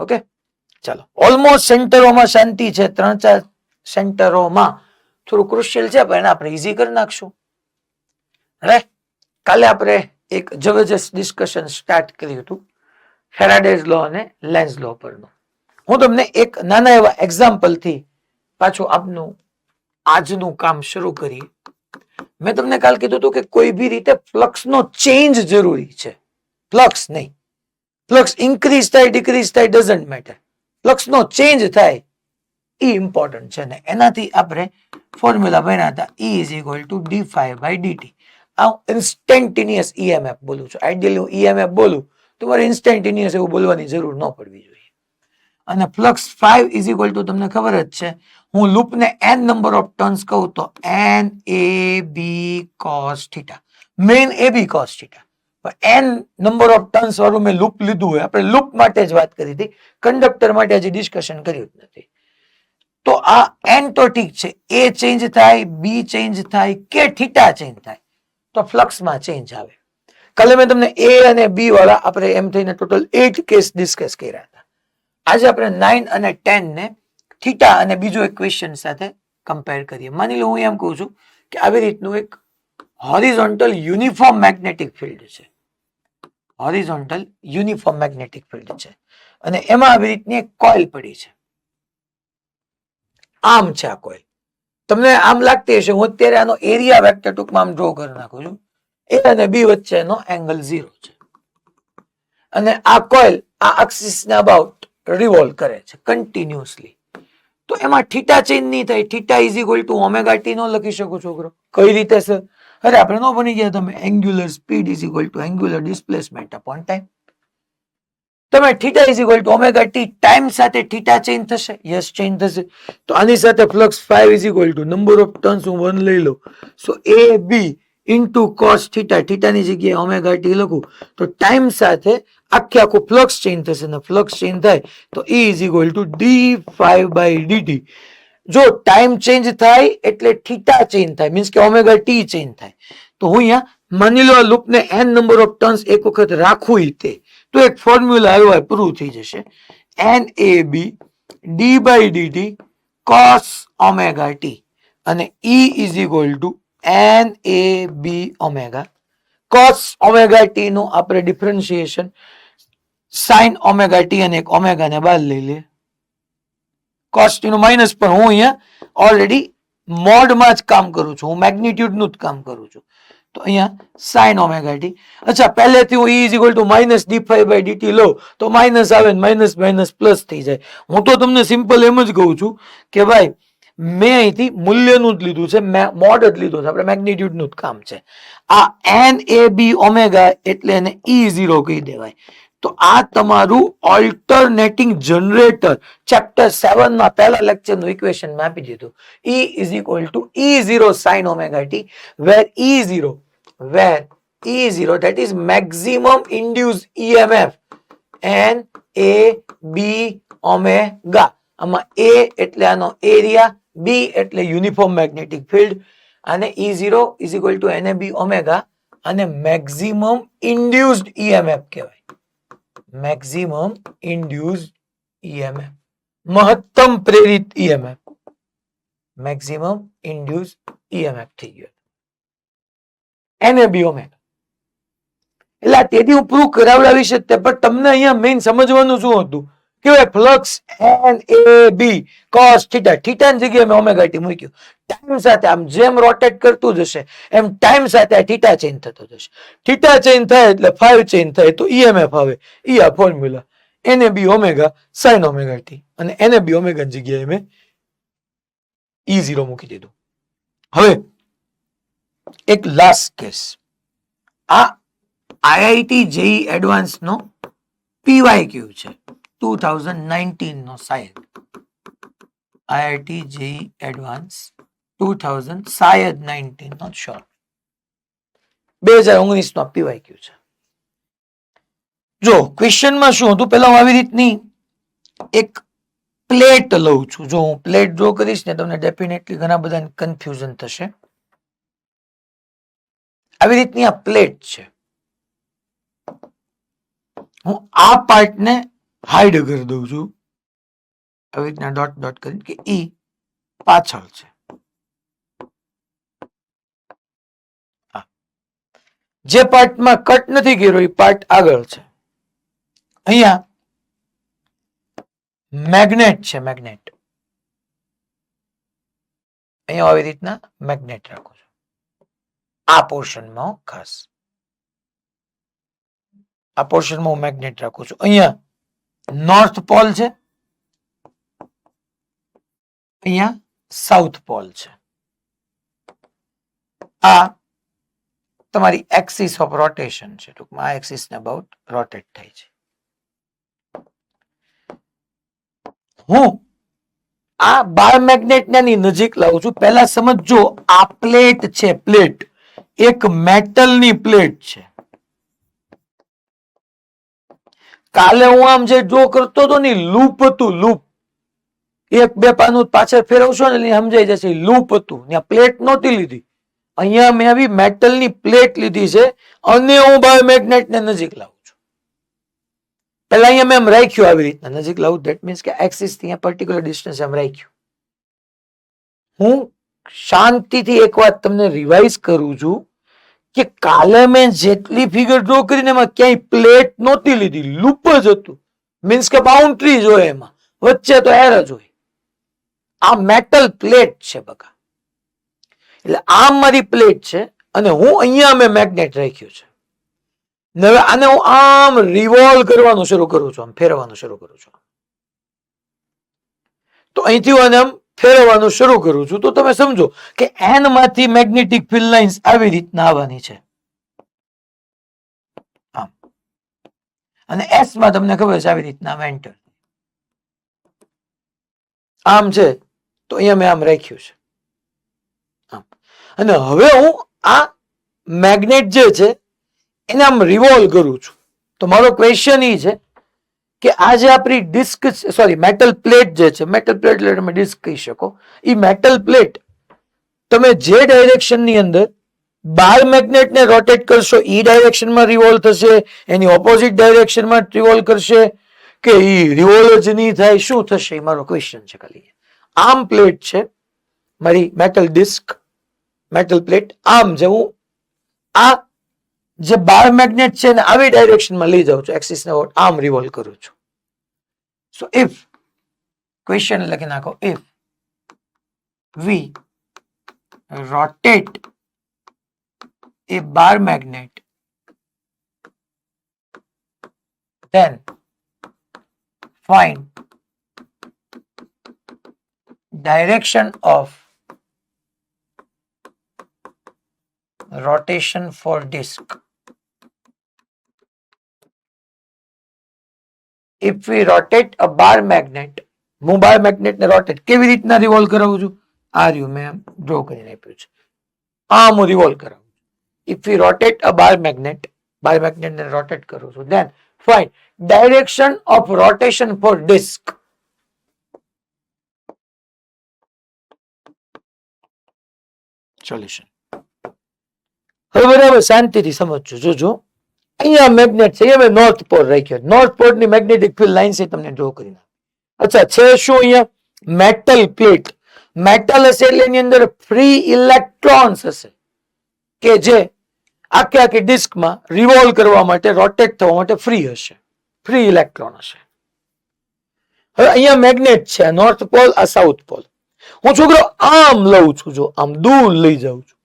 Okay, ચાલો. Almost સેન્ટરોમાં શાંતિ છે, 3-4 સેન્ટરોમાં થોડું ક્રુશિયલ છે, પણ એને આપણે ઈઝી કરી નાખશું. રાઈટ. કાલે આપણે એક જબરજસ્ત ડિસ્કશન સ્ટાર્ટ કર્યું હતું ફેરાડેઝ લો અને લેન્ઝ લો પરનું. હું તમને એક નાના એવા એક્ઝામ્પલ થી પાછું આપનું આજનું કામ શરૂ કરીએ. મેં તમને કાલ કીધું હતું કે કોઈ બી રીતે ફ્લક્સ નો ચેન્જ જરૂરી છે. ફ્લક્સ નહીં, ફ્લક્સ ઇન્ક્રીઝ થાય ડિક્રીઝ થાય ડઝન્ટ મેટર, ફ્લક્સ નો ચેન્જ થાય એ ઇમ્પોર્ટન્ટ છે. ને એનાથી આપણે ફોર્મ્યુલા ભણ્યા હતા, E is equal two d∅/dt. આ ઇન્સ્ટેન્ટેનિયસ EMF બોલું છું. આઈડિયલી હું EMF બોલું તો મારે ઇન્સ્ટેન્ટેનિયસ એવું બોલવાની જરૂર ન પડવી જોઈએ. અને ફ્લક્સ 5 ઇઝ ઇક્વલ ટુ તમને ખબર જ છે, હું લૂપને n નંબર ઓફ ટર્ન્સ કહું તો NAB cos θ, main AB cos θ. પણ n નંબર ઓફ ટર્ન્સ વાળું મેં લૂપ લીધું હોય. આપણે લૂપ માટે જ વાત કરી હતી, કંડક્ટર માટે હજી ડિસ્કશન કર્યું જ નથી. તો આ n તો ઠીક છે, A ચેન્જ થાય, B ચેન્જ થાય કે થીટા ચેન્જ થાય તો ફ્લક્સમાં ચેન્જ આવે. કાલે મેં તમને A અને B વાળા આપણે એમ થઈને ટોટલ 8 કેસ ડિસ્કસ કર્યા હતા. આજે આપણે 9 અને 10 ને થીટા અને બીજો એક ક્વેશ્ચન સાથે કમ્પેર કરીએ. માની લો હું એમ કહું છું કે આવી રીતનું એક હોરિઝોન્ટલ યુનિફોર્મ મેગ્નેટિક ફિલ્ડ છે. હોરિઝોન્ટલ યુનિફોર્મ મેગ્નેટિક ફિલ્ડ છે અને એમાં આવી રીતની એક કોઇલ પડી છે. આમ છે આ કોઇલ. તમને આમ લાગતી હશે, હું અત્યારે આનો એરિયા વેક્ટર ટૂંકમાં આમ ડ્રો કરી નાખું છું. A અને B વચ્ચેનો એંગલ 0 છે અને આ કોઇલ આ એક્સિસ ને અબાઉટ રિવોલ્વ કરે છે કન્ટિન્યુઅસલી. તો એમાં થીટા ચેન્જ નહીં થાય. Theta is equal to omega t નો લખી શકો છોકરો. કઈ રીતે સર? અરે આપણે નો બની ગયા તમે. Angular speed is equal to angular displacement upon time. તમે theta is equal to omega t, time સાથે થીટા ચેન્જ થશે. યસ, ચેન્જ થશે. તો આની સાથે flux 5 is equal to number of turns હું 1 લઈ લઉં, so AB into cos theta, થીટાની જગ્યાએ ઓમેગા ટી લખું તો ટાઈમ સાથે આખે આખું ફ્લક્સ ચેન્જ થશે ને ફ્લક્સ ચેન્જ થાય તો E is equal two d∅/dt. જો ટાઈમ ચેન્જ થાય એટલે થીટા ચેન્જ થાય, મીન્સ કે ઓમેગા ટી ચેન્જ થાય. તો હું અહીંયા માની લો આ લૂપને n નંબર ઓફ ટર્ન્સ એક વખત રાખું તે તો એક ફોર્મ્યુલા આવ્યો પ્રૂવ થઈ જશે. NAB d/dt cos omega T અને E is equal two NAB omega. cos omega T નું આપણે ડિફરન્શિએશન sin ઓમેગા ટી અને એક ઓમેગા ને બાદ લઈ લે. cos ટી નું માઇનસ, પણ હું અહીંયા ઓલરેડી મોડમાં જ કામ કરું છું, હું મેગ્નિટ્યુડ નું જ કામ કરું છું. તો અહીંયા sin ઓમેગા ટી. અચ્છા, પહેલેથી હું E is equal two minus d∅/dt લો તો માઇનસ આવે ને માઇનસ માઇનસ પ્લસ થઈ જાય. હું તો તમને સિમ્પલ એમ જ કહું છું કે ભાઈ મેં અહીંથી મૂલ્યનું જ લીધું છે, મોડ જ લીધું છે, આપણે મેગ્નિટ્યુડ નું જ કામ છે. આ NAB ઓમેગા એટલે એને E0 કહી દેવાય. તો આ તમારું ઓલ્ટરનેટિંગ જનરેટર ચેપ્ટર 7 માં પહેલા લેક્ચર નું ઇક્વેશન માં આપી દીધું. E is equal two E0 sin omega T, where E0 that is maximum induced EMF NAB omega. આમાં A એટલે આનો એરિયા, B એટલે યુનિફોર્મ મેગ્નેટિક ફિલ્ડ અને E0 is equal two NAB omega અને મેક્સિમમ ઇન્ડ્યુસ્ડ EMF કહેવાય. Maximum induced EMF, મહત્તમ પ્રેરિત EMF, maximum induced EMF થઈ ગયો NAB ઓમેગા. એટલે તેથી હું પ્રૂવ કરાવડાવી છે, પણ તમને અહીંયા મેઇન સમજવાનું શું હતું કે ફ્લક્સ NAB cos થીટા, થીટાની જગ્યાએ મેં ઓમેગા ટી મૂક્યું. ટાઈમ સાથે આમ જેમ રોટેટ કરતું જશે એમ ટાઈમ સાથે આ થીટા ચેન્જ થતો જશે. થીટા ચેન્જ થાય એટલે 5 ચેન્જ થાય તો EMF આવે. ઈ આ formula NAB omega sin omega T અને NAB ઓમેગા ની જગ્યાએ મેં E0 મૂકી દીધું. હવે એક લાસ્ટ કેસ, આ IIT JEE એડવાન્સ નો PYQ છે 2019 નો શાયદ. IIT JEE એડવાન્સ 2000 શાયદ 19 નોટ શ્યોર, 2019 નો PYQ છે. જો ક્વેશ્ચનમાં શું હતું, પેલા હું આવી રીતની એક પ્લેટ લઉં છું. જો હું પ્લેટ ડ્રો કરીશ ને તમને ડેફિનેટલી ઘણા બધા કન્ફ્યુઝન થશે. આવી રીતની આ પ્લેટ છે. હું આ પાર્ટને હાઈડ કરી દઉં છું આવી રીતના ડોટ ડોટ કરીને કે ઈ પાછળ છે. જે પાર્ટમાં કટ નથી કર્યો એ પાર્ટ આગળ છે. અહીંયા મેગ્નેટ છે, મેગ્નેટ અહીંયા આવી રીતના મેગ્નેટ રાખું છું આ પોર્શનમાં. ખાસ આ પોર્શનમાં હું મેગ્નેટ રાખું છું. અહીંયા નોર્થ પોલ છે, અહીંયા સાઉથ પોલ છે. આ તમારી એક્સિસ ઓફ રોટેશન છે. ટૂંકમાં આ એક્સિસ ને અબાઉટ રોટેટ થાય છે. હું આ બાર મેગ્નેટ ની નજીક લાવું છું. પહેલા સમજો આ પ્લેટ છે, પ્લેટ એક મેટલની પ્લેટ છે. કાલે હું આમ જે ડ્રો કરતો હતો ને લૂપ હતું, લૂપ એક બે પાનું પાછળ ફેરવશો ને સમજાઈ જશે. લૂપ હતું, ત્યાં પ્લેટ નહોતી લીધી. અહીંયા મેં આવી મેટલની પ્લેટ લીધી છે અને હું બાયોમેગ્નેટ ને નજીક લાવું છું. પેલા અહીંયા મેં એમ રાખ્યું આવી રીતના નજીક લાવું. ધેટ મીન્સ કે એક્સિસ થી પર્ટિક્યુલર ડિસ્ટન્સ એમ રાખ્યું. હું શાંતિથી એક વાત તમને રિવાઇઝ કરું છું કે કાલે મેં જેટલી ફિગર ડ્રો કરીને એમાં ક્યાંય પ્લેટ નહોતી લીધી, લૂપ જ હતું. મીન્સ કે બાઉન્ડ્રી જ હોય, એમાં વચ્ચે તો એર જ હોય. આ મેટલ પ્લેટ છે બકા. એટલે આ મારી પ્લેટ છે અને હું અહીંયા મેં મેગ્નેટ રાખ્યું છે. હવે આને હું આમ રિવોલ્વ કરવાનું શરૂ કરું છું, આમ ફેરવવાનું શરૂ કરું છું. તો અહીંથી હું આને આમ ફેરવવાનું શરૂ કરું છું તો તમે સમજો કે એન માંથી મેગ્નેટિક ફિલ્ડ લાઇન્સ આવી રીતના આવવાની છે આમ, અને એસ માં તમને ખબર છે આવી રીતના વેન્ટર આમ છે. તો અહીંયા મેં આમ રાખ્યું છે આમ. અને હવે હું આ મેગ્નેટ જે છે એને આમ રિવોલ્વ કરું છું. તો મારો ક્વેશ્ચન એ છે કે આ જે આપણી ડિસ્ક, સોરી મેટલ પ્લેટ જે છે, મેટલ પ્લેટ એટલે તમે ડિસ્ક કહી શકો, એ મેટલ પ્લેટ તમે જે ડાયરેક્શન ની અંદર બાર મેગ્નેટ ને રોટેટ કરશો એ ડાયરેક્શનમાં રિવોલ્વ થશે, એની ઓપોઝિટ ડાયરેક્શનમાં રિવોલ્વ કરશે કે એ રિવોલ્વ જ નહીં થાય, શું થશે એ મારો ક્વેશ્ચન છે ખાલી. આમ પ્લેટ છે મારી મેટલ ડિસ્ક, મેટલ પ્લેટ આમ જે હું આ જે બાર મેગ્નેટ છે ને આવી ડાયરેક્શનમાં લઈ જાઉં છું, એક્સિસ ને આમ રિવોલ્વ કરું છું. સો ઇફ ક્વેશ્ચન લખી નાખો, if V rotate a bar magnet, then find direction of rotation for disk. If we rotate a bar magnet, હું બાર મેગ્નેટ ને રોટેટ કેવી રીતના રિવોલ્વ કરાવું છું? આ રહ્યું મેં ડ્રો કરીને આપ્યું છે, આ હું રિવોલ્વ કરાવું છું. If V rotate a bar magnet ને રોટેટ કરું છું, then find direction of rotation for disk. Solution. હવે બરાબર શાંતિથી સમજજો. જોજો અહીંયા મેગ્નેટ છે, અહીંયા મેં નોર્થ પોલ રાખ્યો. નોર્થ પોલ ની મેગ્નેટિક ફિલ્ડ લાઇન છે, તમને ડ્રો કરી નાખ. અચ્છા છે શું અહીંયા? Metal plate. મેટલ હશે એટલે એની અંદર ફ્રી ઇલેક્ટ્રોન્સ હશે કે જે આખી ડિસ્કમાં રિવોલ્વ કરવા માટે, રોટેટ થવા માટે ફ્રી હશે, ફ્રી ઇલેક્ટ્રોન હશે. હવે અહીંયા મેગ્નેટ છે, નોર્થ પોલ આ સાઉથ પોલ. હું છોકરો આમ લઉં છું, જો આમ દૂર લઈ જાઉં છું.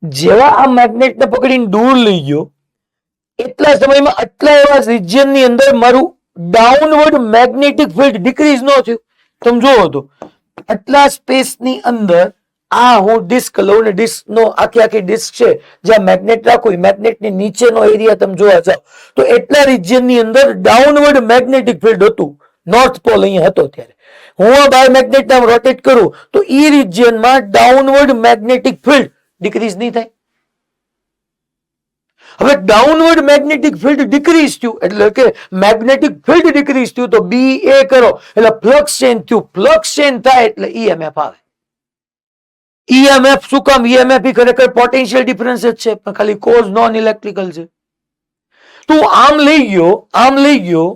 જેવા આ મેગ્નેટ ને પકડીને દૂર લઈ ગયો એટલા સમયમાં આટલા એવા રિજિયન ની અંદર મારું ડાઉનવર્ડ મેગ્નેટિક ફિલ્ડ ડિક્રીઝ ન થયું. તમે જોવો તો આટલા સ્પેસ ની અંદર આ હું ડિસ્ક લઉં ને ડિસ્ક નો આખી ડિસ્ક છે જ્યાં મેગ્નેટ રાખું, મેગ્નેટ ની નીચેનો એરિયા તમે જોવા જાવ તો એટલા રિજિયન ની અંદર ડાઉનવર્ડ મેગ્નેટિક ફિલ્ડ હતું. નોર્થ પોલ અહીંયા હતો ત્યારે હું આ બાર મેગ્નેટ આમ રોટેટ કરું તો ઈ રિજિયનમાં ડાઉનવર્ડ મેગ્નેટિક ફિલ્ડ ડિક્રીઝ નહીં થાય. હવે ડાઉનવર્ડ મેગ્નેટિક ફિલ્ડ ડિક્રીઝ થયું એટલે કે મેગ્નેટિક ફિલ્ડ ડિક્રીઝ થયું તો બી એ કરો એટલે ફ્લક્સ ચેન્જ થયું. ફ્લક્સ ચેન્જ થાય એટલે ઈએમએફ આવે. ઈએમએફ શું કામ? ઈએમએફ ખરેખર પોટેન્શિયલ ડિફરન્સ જ છે પણ ખાલી કોઝ નોન ઇલેક્ટ્રિકલ છે. તો આમ લઈ ગયો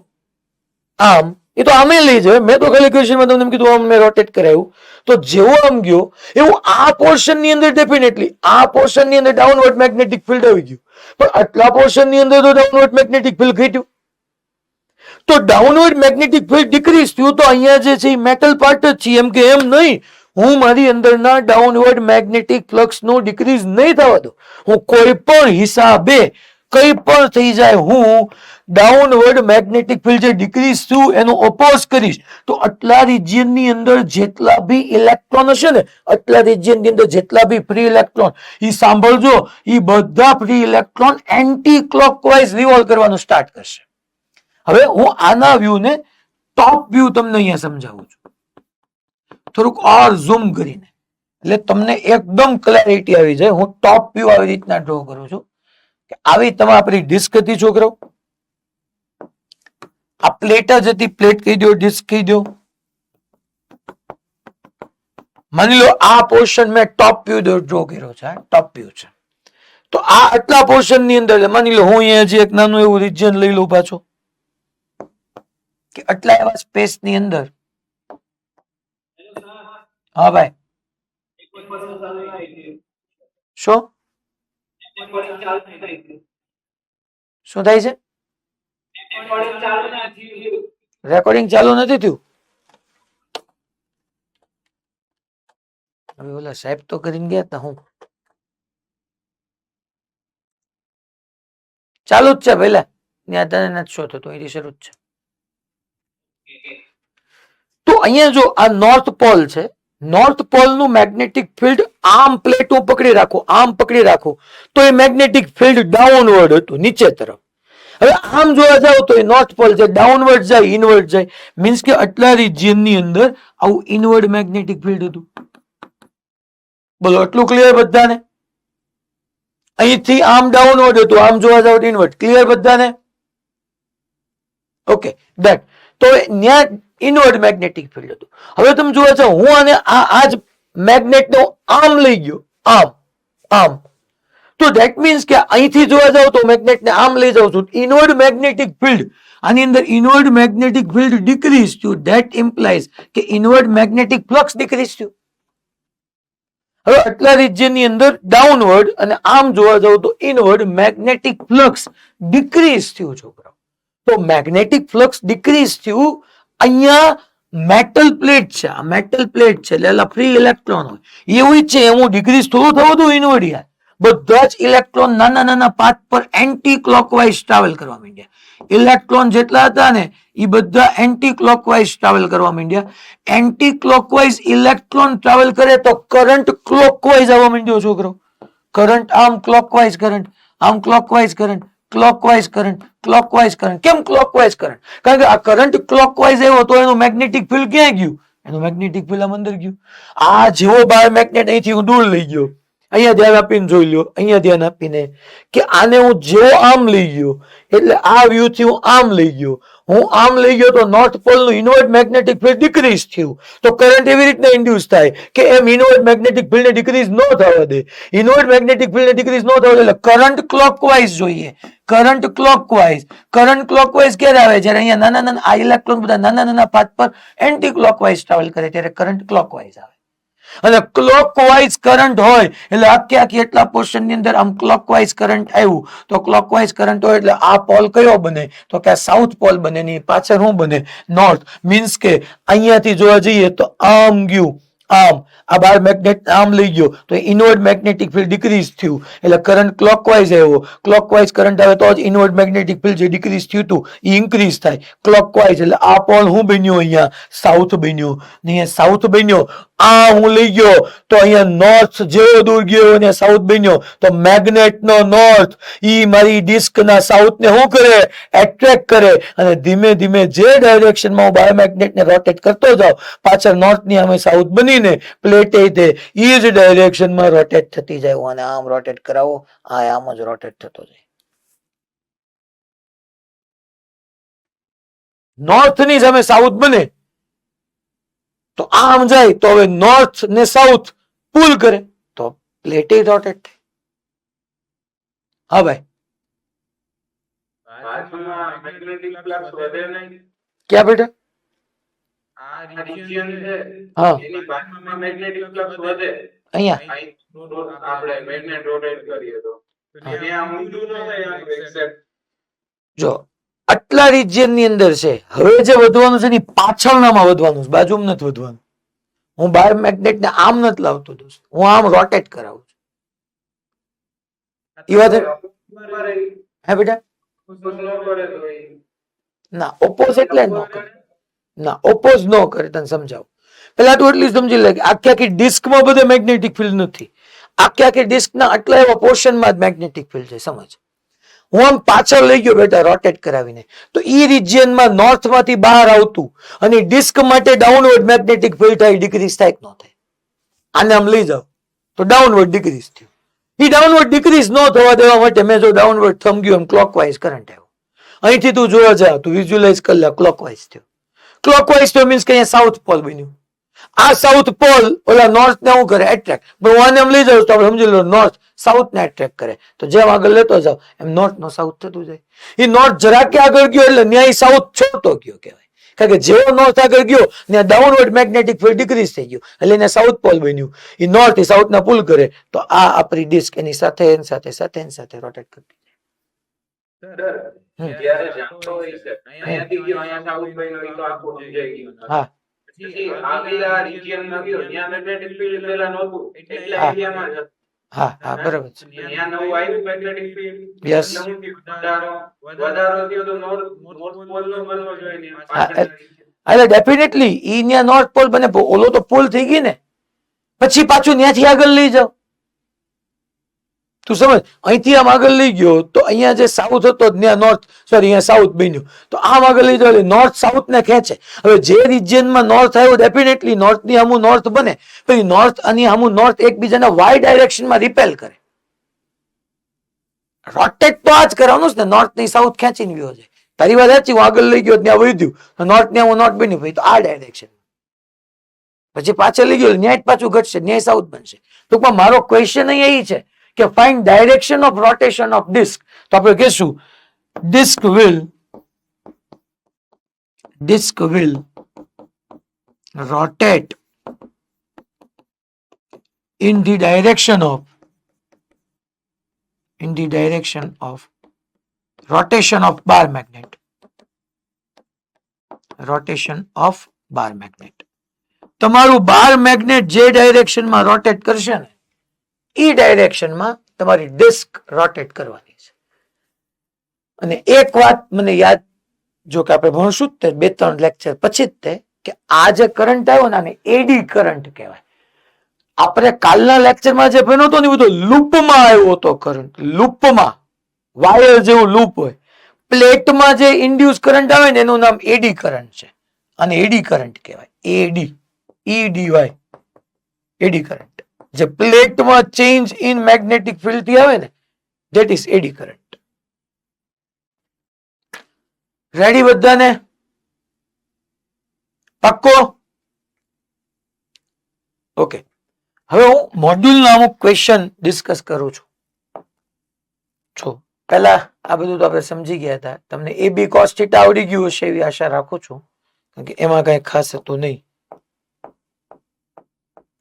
આમ એ તો આમે લઈ જાય. મેં તો ખાલી ક્વેશ્ચનમાં તમને કીધું આમ મેં રોટેટ કરાવ્યું. તો જેવો આમ ગયો એવું આ પોર્શન ની અંદર ડેફિનેટલી આ પોર્શન ની અંદર ડાઉનવર્ડ મેગ્નેટિક ફિલ્ડ આવી ગયું, પણ આટલા પોર્શન ની અંદર તો ડાઉનવર્ડ મેગ્નેટિક ફિલ્ડ ઘટ્યું. તો ડાઉનવર્ડ મેગ્નેટિક ફિલ્ડ ડિક્રીઝ થયું તો અહીંયા જે છે એ મેટલ પાર્ટ જ છે. એમ કે એમ નહીં, હું મારી અંદરના ડાઉનવર્ડ મેગ્નેટિક ફ્લક્સ નું ડિક્રીઝ નહીં થવા દઉં. હું કોઈ પણ હિસાબે કઈ પણ થઈ જાય, હું ડાઉનવર્ડ મેગ્નેટિક ફિલ્ડ જે ડિક્રીઝ થયું એનું ઓપોઝ કરીશ. તો આટલા રિજિયન ની અંદર જેટલા બી ઇલેક્ટ્રોન હશે ને, આટલા રિજિયન ની અંદર જેટલા બી ફ્રી ઇલેક્ટ્રોન, એ સાંભળજો, એ બધા free electron anti clockwise revolve કરવાનું સ્ટાર્ટ કરશે. હવે હું આના વ્યૂ ને ટોપ વ્યૂ તમને અહીંયા સમજાવું છું, થોડુંક ઓર ઝૂમ કરીને, એટલે તમને એકદમ ક્લેરિટી આવી જાય. હું ટોપ વ્યૂ આવી રીતના ડ્રો કરું છું કે આવી તમે આપણી ડિસ્ક હતી છોકરો, આ પ્લેટ જ હતી, પ્લેટ કહી દો, ડિસ્ક કહી દો. માની લો આ પોર્શન મેં ટોપ વ્યૂ ડ્રો કર્યો છે, ટોપ વ્યૂ છે. તો આ આટલા પોર્શન ની અંદર માની લો હું અહીંયા જે એક નાનું એવું રિજિયન લઈ લઉં પાછો, કે આટલા એવા સ્પેસ ની અંદર. હા ભાઈ, શું શું થાય છે? રેકોર્ડિંગ ચાલુ નથી થયું. હવે ઓલા સાહેબ તો કરીને ગયા હતા, હું ચાલુ જ છે પેલા ત્યાં તને નથી શો થતો, એ શરૂ જ છે. તો અહીંયા જો આ નોર્થ પોલ છે, નોર્થ પોલ નું મેગ્નેટિક ફિલ્ડ આમ પ્લેટ હું પકડી રાખું, આમ પકડી રાખું તો એ મેગ્નેટિક ફિલ્ડ ડાઉનવર્ડ હતું, નીચે તરફ. હવે આમ જોવા જાવ તો એ નોર્થ પોલ છે, ડાઉનવર્ડ જાય, ઇનવર્ડ જાય. મીન્સ કે આટલા રિજિયન ની અંદર આવું ઇનવર્ડ મેગ્નેટિક ફિલ્ડ હતું. બોલો એટલું ક્લિયર બધાને? અહીંથી આમ ડાઉનવર્ડ હતું, આમ જોવા જાવ ઇનવર્ડ. ક્લિયર બધાને? Okay date. તો ત્યાં ઇનવર્ડ મેગ્નેટિક ફિલ્ડ હતું. હવે તમે જોવા જાવ, હું આને આ જ મેગ્નેટ નો આમ લઈ ગયો, આમ આમ. તો ધેટ મીન્સ કે અહીંથી જોવા જાવ તો મેગ્નેટ ને આમ લઈ જાઉં છું, ઇનવર્ડ મેગ્નેટિક ફિલ્ડ આની અંદર ઇનવર્ડ મેગ્નેટિક ફિલ્ડ ડિક્રીઝ થયું. ધેટ ઇમ્પ્લાઇઝ કે ઇનવર્ડ મેગ્નેટિક ફ્લક્સ ડિક્રીઝ થયું. હવે આટલા રિજિયન ની અંદર ડાઉનવર્ડ અને આમ જોવા જાવ તો ઇનવર્ડ મેગ્નેટિક ફ્લક્સ ડિક્રીઝ થયું છોકરાઓ. તો મેગ્નેટિક ફ્લક્સ ડિક્રીઝ થયું. અહીંયા મેટલ પ્લેટ છે, આ મેટલ પ્લેટ છે એટલે ફ્રી ઇલેક્ટ્રોન હોય એવું જ છે. હું ડિક્રીઝ થોડું થવું હતું ઇનવર્ડ યાર. બધા જ ઇલેક્ટ્રોન નાના નાના પાથ પર એન્ટી ક્લોકવાઇઝ ટ્રાવેલ કરવા માંડ્યા. ઇલેક્ટ્રોન જેટલા હતા ને એ બધા એન્ટી ક્લોકવાઇઝ ટ્રાવેલ કરવા માંડ્યા. એન્ટી ક્લોકવાઇઝ ઇલેક્ટ્રોન ટ્રાવેલ કરે તો કરંટ ક્લોકવાઇઝ આવવા માંડ્યો છોકરો. કરંટ આમ ક્લોકવાઇઝ કરંટ, આમ clockwise current, clockwise current, clockwise current. કેમ ક્લોકવાઇઝ કરંટ? કારણ કે આ કરંટ ક્લોકવાઇઝ આવ્યો તો એનું મેગ્નેટિક ફિલ્ડ ક્યાં ગયું? એનું મેગ્નેટિક ફિલ્ડ આમ અંદર ગયું. આ જેવો બાર મેગ્નેટ અહીંથી હું દૂર લઈ ગયો, અહીંયા ધ્યાન આપીને જોઈ લો, અહીંયા ધ્યાન આપીને કે આને હું જેવો આમ લઈ ગયો એટલે આ વ્યૂ થી હું આમ લઈ ગયો, હું આમ લઈ ગયો તો નોર્થ પોલ નું ઇનવર્ડ મેગ્નેટિક ફિલ્ડ ડિક્રીઝ થયું. તો કરંટ એવી રીતના ઇન્ડ્યુસ થાય કે એમ ઇનવર્ડ મેગ્નેટિક ફિલ્ડ ને ડિક્રીઝ ન થવા દે. ઇનવર્ડ મેગ્નેટિક ફિલ્ડ ને ડિક્રીઝ ન થવા દે એટલે કરંટ ક્લોકવાઇઝ જોઈએ. કરંટ ક્લોકવાઇઝ, કરંટ ક્લોકવાઇઝ ક્યારે આવે? જ્યારે અહીંયા નાના નાના આ ઇલેક્ટ્રોન બધા નાના નાના પાથ પર એન્ટી ક્લોકવાઇઝ ટ્રાવેલ કરે ત્યારે કરંટ ક્લોકવાઇઝ આવે. અને ક્લોકવાઇઝ કરંટ હોય એટલે આખી એટલા પોર્શન ની અંદર આમ ક્લોકવાઇઝ કરંટ આવ્યું તો ક્લોકવાઇઝ કરંટ હોય એટલે આ પોલ કયો બને? તો કે સાઉથ પોલ બને. ની પાછળ શું બને? નોર્થ. મીન્સ કે અહીંયાથી જોવા જઈએ તો આમ ગયું, આમ આ બાર મેગ્નેટ આમ લઈ ગયો તો ઇનવર્ડ મેગ્નેટિક ફિલ્ડ ડિક્રીઝ થયું એટલે કરંટ ક્લોકવાઇઝ આવ્યો. ક્લોકવાઇઝ કરંટ આવે તો જ ઇનવર્ડ મેગ્નેટિક ફિલ્ડ જે ડિક્રીઝ થયું હતું એ ઇન્ક્રીઝ થાય ક્લોકવાઇઝ. એટલે આ પોલ હું બન્યો? અહીંયા સાઉથ બન્યો. અહીંયા સાઉથ બન્યો. આ હું લઈ ગયો તો અહીંયા નોર્થ જેવો દૂર ગયો અને સાઉથ બન્યો. તો મેગ્નેટ નો નોર્થ ઈ મારી ડિસ્ક ના સાઉથ ને શું કરે? એટ્રેક્ટ કરે. અને ધીમે ધીમે જે ડાયરેક્શનમાં હું બાયોમેગ્નેટ ને રોટેટ કરતો જાઉં પાછળ નોર્થ ની અમે સાઉથ બનીને પ્લેટ એ જ ડાયરેક્શનમાં રોટેટ થતી જાય. અને આમ રોટેટ કરાવો, આ આમ જ રોટેટ થતો જાય. નોર્થ ની સામે સાઉથ બને તો આમ જાય તો હવે નોર્થ ને સાઉથ પુલ કરે તો પ્લેટ રોટેટ થાય. હા ભાઈ, ક્યાં બેટા? આ region છે હા એની બાજુમાં મેગ્નેટિક ફ્લક્સ વધે અહીંયા આપણે મેગ્નેટ રોટેટ કરીએ તો ત્યાં ઊંધું ન થાય એક્સેપ્ટ જો આટલા રિજિયન ની અંદર છે. હવે જે વધવાનું છે એની પાછળનામાં વધવાનું છે, બાજુમાં નથી વધવાનું. હું બાર મેગ્નેટ ને આમ નથી લાવતો દોસ્ત, હું આમ રોટેટ કરાવું છું. એ વાત હે બેટા? ના ઓપોઝ એટલે ન કરે, ના ઓપોઝ ન કરે. તને સમજાવું પેલા તું એટલી સમજી લે કે આખી આખી ડિસ્કમાં બધે મેગ્નેટિક ફિલ્ડ નથી. આખી આખી ડિસ્કના આટલા એવા પોર્શનમાં જ મેગ્નેટિક ફિલ્ડ છે. સમજ, હું આમ પાછળ લઈ ગયો બેટા રોટેટ કરાવીને, તો ઈ રિજિયનમાં નોર્થ માંથી બહાર આવતું અને ડિસ્ક માટે ડાઉનવર્ડ મેગ્નેટિક ફિલ્ડ થાય, ડિક્રીઝ થાય કે ન થાય? આને આમ લઈ જાવ તો ડાઉનવર્ડ ડિક્રીઝ થયું. ઈ ડાઉનવર્ડ ડિક્રીઝ ન થવા દેવા માટે મેં જો ડાઉનવર્ડ થંબ ગયું એમ ક્લોકવાઇઝ કરંટ આવ્યો. અહીંથી તું જોવા જા, તું વિઝ્યુઅલાઇઝ કરી લે, ક્લોકવાઇઝ થયો. ક્લોકવાઇઝ થયો મીન્સ કે અહીંયા સાઉથ પોલ બન્યું. આ સાઉથ પોલ ઓલા નોર્થ ને હું કરે? એટ્રેક્ટ. પણ હું આને એમ લઈ જાઉં તો આપણે સમજી લો નોર્થ સાઉથ ને એટ્રેક્ટ કરે. તો જેમ આગળ લેતો જાવ એમ નોર્થ નો સાઉથ થતું જાય. એ નોર્થ જરાક આગળ ગયો એટલે ન્યાય સાઉથ છોડતો ગયો કહેવાય. કારણ કે જેવો નોર્થ આગળ ગયો ત્યાં ડાઉનવર્ડ મેગ્નેટિક ફિલ્ડ ડિક્રીઝ થઈ ગયું એટલે એને સાઉથ પોલ બન્યું. એ નોર્થ એ સાઉથ ના પુલ કરે તો આ આપણી ડિસ્ક એની સાથે રોટેટ કરતી જાય. હા હા હા બરાબર છે. યસ એટલે ડેફિનેટલી ઈ ન્યા નોર્થ પોલ બને. ઓલો તો પોલ થઈ ગઈ ને, પછી પાછું ત્યાંથી આગળ લઈ જાવ. તું સમજ, અહીંથી આમ આગળ લઈ ગયો તો અહીંયા જે સાઉથ હતો ત્યાં નોર્થ, સોરી અહીંયા સાઉથ બન્યું, તો આમ આગળ લઈ જાવ નોર્થ સાઉથ ને ખેંચે. હવે જે રિજિયનમાં નોર્થ આવ્યો ડેફિનેટલી નોર્થ ની હમું નોર્થ બને, પછી નોર્થ અને હમું નોર્થ એકબીજાના વાય ડાયરેક્શનમાં રિપેલ કરે. રોટેટ તો આ જ કરવાનું છે ને, નોર્થ ની સાઉથ ખેંચીને ગયો છે. તારી વાત સાચી, હું આગળ લઈ ગયો ત્યાં વધ્યું તો નોર્થ ને હું નોર્થ બન્યું, ભાઈ તો આ ડાયરેક્શન. પછી પાછળ લઈ ગયો ન્યાય પાછું ઘટશે, ન્યાય સાઉથ બનશે. ટૂંકમાં મારો ક્વેશ્ચન અહીં એ છે કે find direction of rotation of disc. તો આપણે કહેશું disc will rotate in the direction of rotation of bar magnet. તમારું બાર મેગ્નેટ જે ડાયરેક્શનમાં રોટેટ કરશે ને એ ડાયરેક્શનમાં તમારી ડિસ્ક રોટેટ કરવાની છે. અને એક વાત મને યાદ, જો કે આપણે ભણશું જ 2-3 લેક્ચર પછી જ તે, કે આ જે કરંટ આવ્યો ને એડી કરંટ કહેવાય. આપણે કાલના લેક્ચરમાં જે ભણ્યો હતો ને બધો લૂપમાં આવ્યો હતો કરંટ. લૂપમાં વાયર જેવું લૂપ હોય, પ્લેટમાં જે ઇન્ડ્યુસ કરંટ આવે ને એનું નામ એડી કરંટ છે. અને એડી કરંટ કહેવાય. EDY eddy current. જે પ્લેટમાં ચેન્જ ઇન મેગ્નેટિક ફિલ્ડ થી આવે ને that is eddy current. Ready બધાને? પાક્કો? ઓકે, હવે હું મોડ્યુલના અમુક ક્વેશ્ચન ડિસ્કસ કરું છું. જો પહેલા આ બધું તો આપણે સમજી ગયા હતા. તમને AB cos θ આવડી ગયું હશે એવી આશા રાખું છું, કારણ કે એમાં કઈ ખાસ હતું નહીં.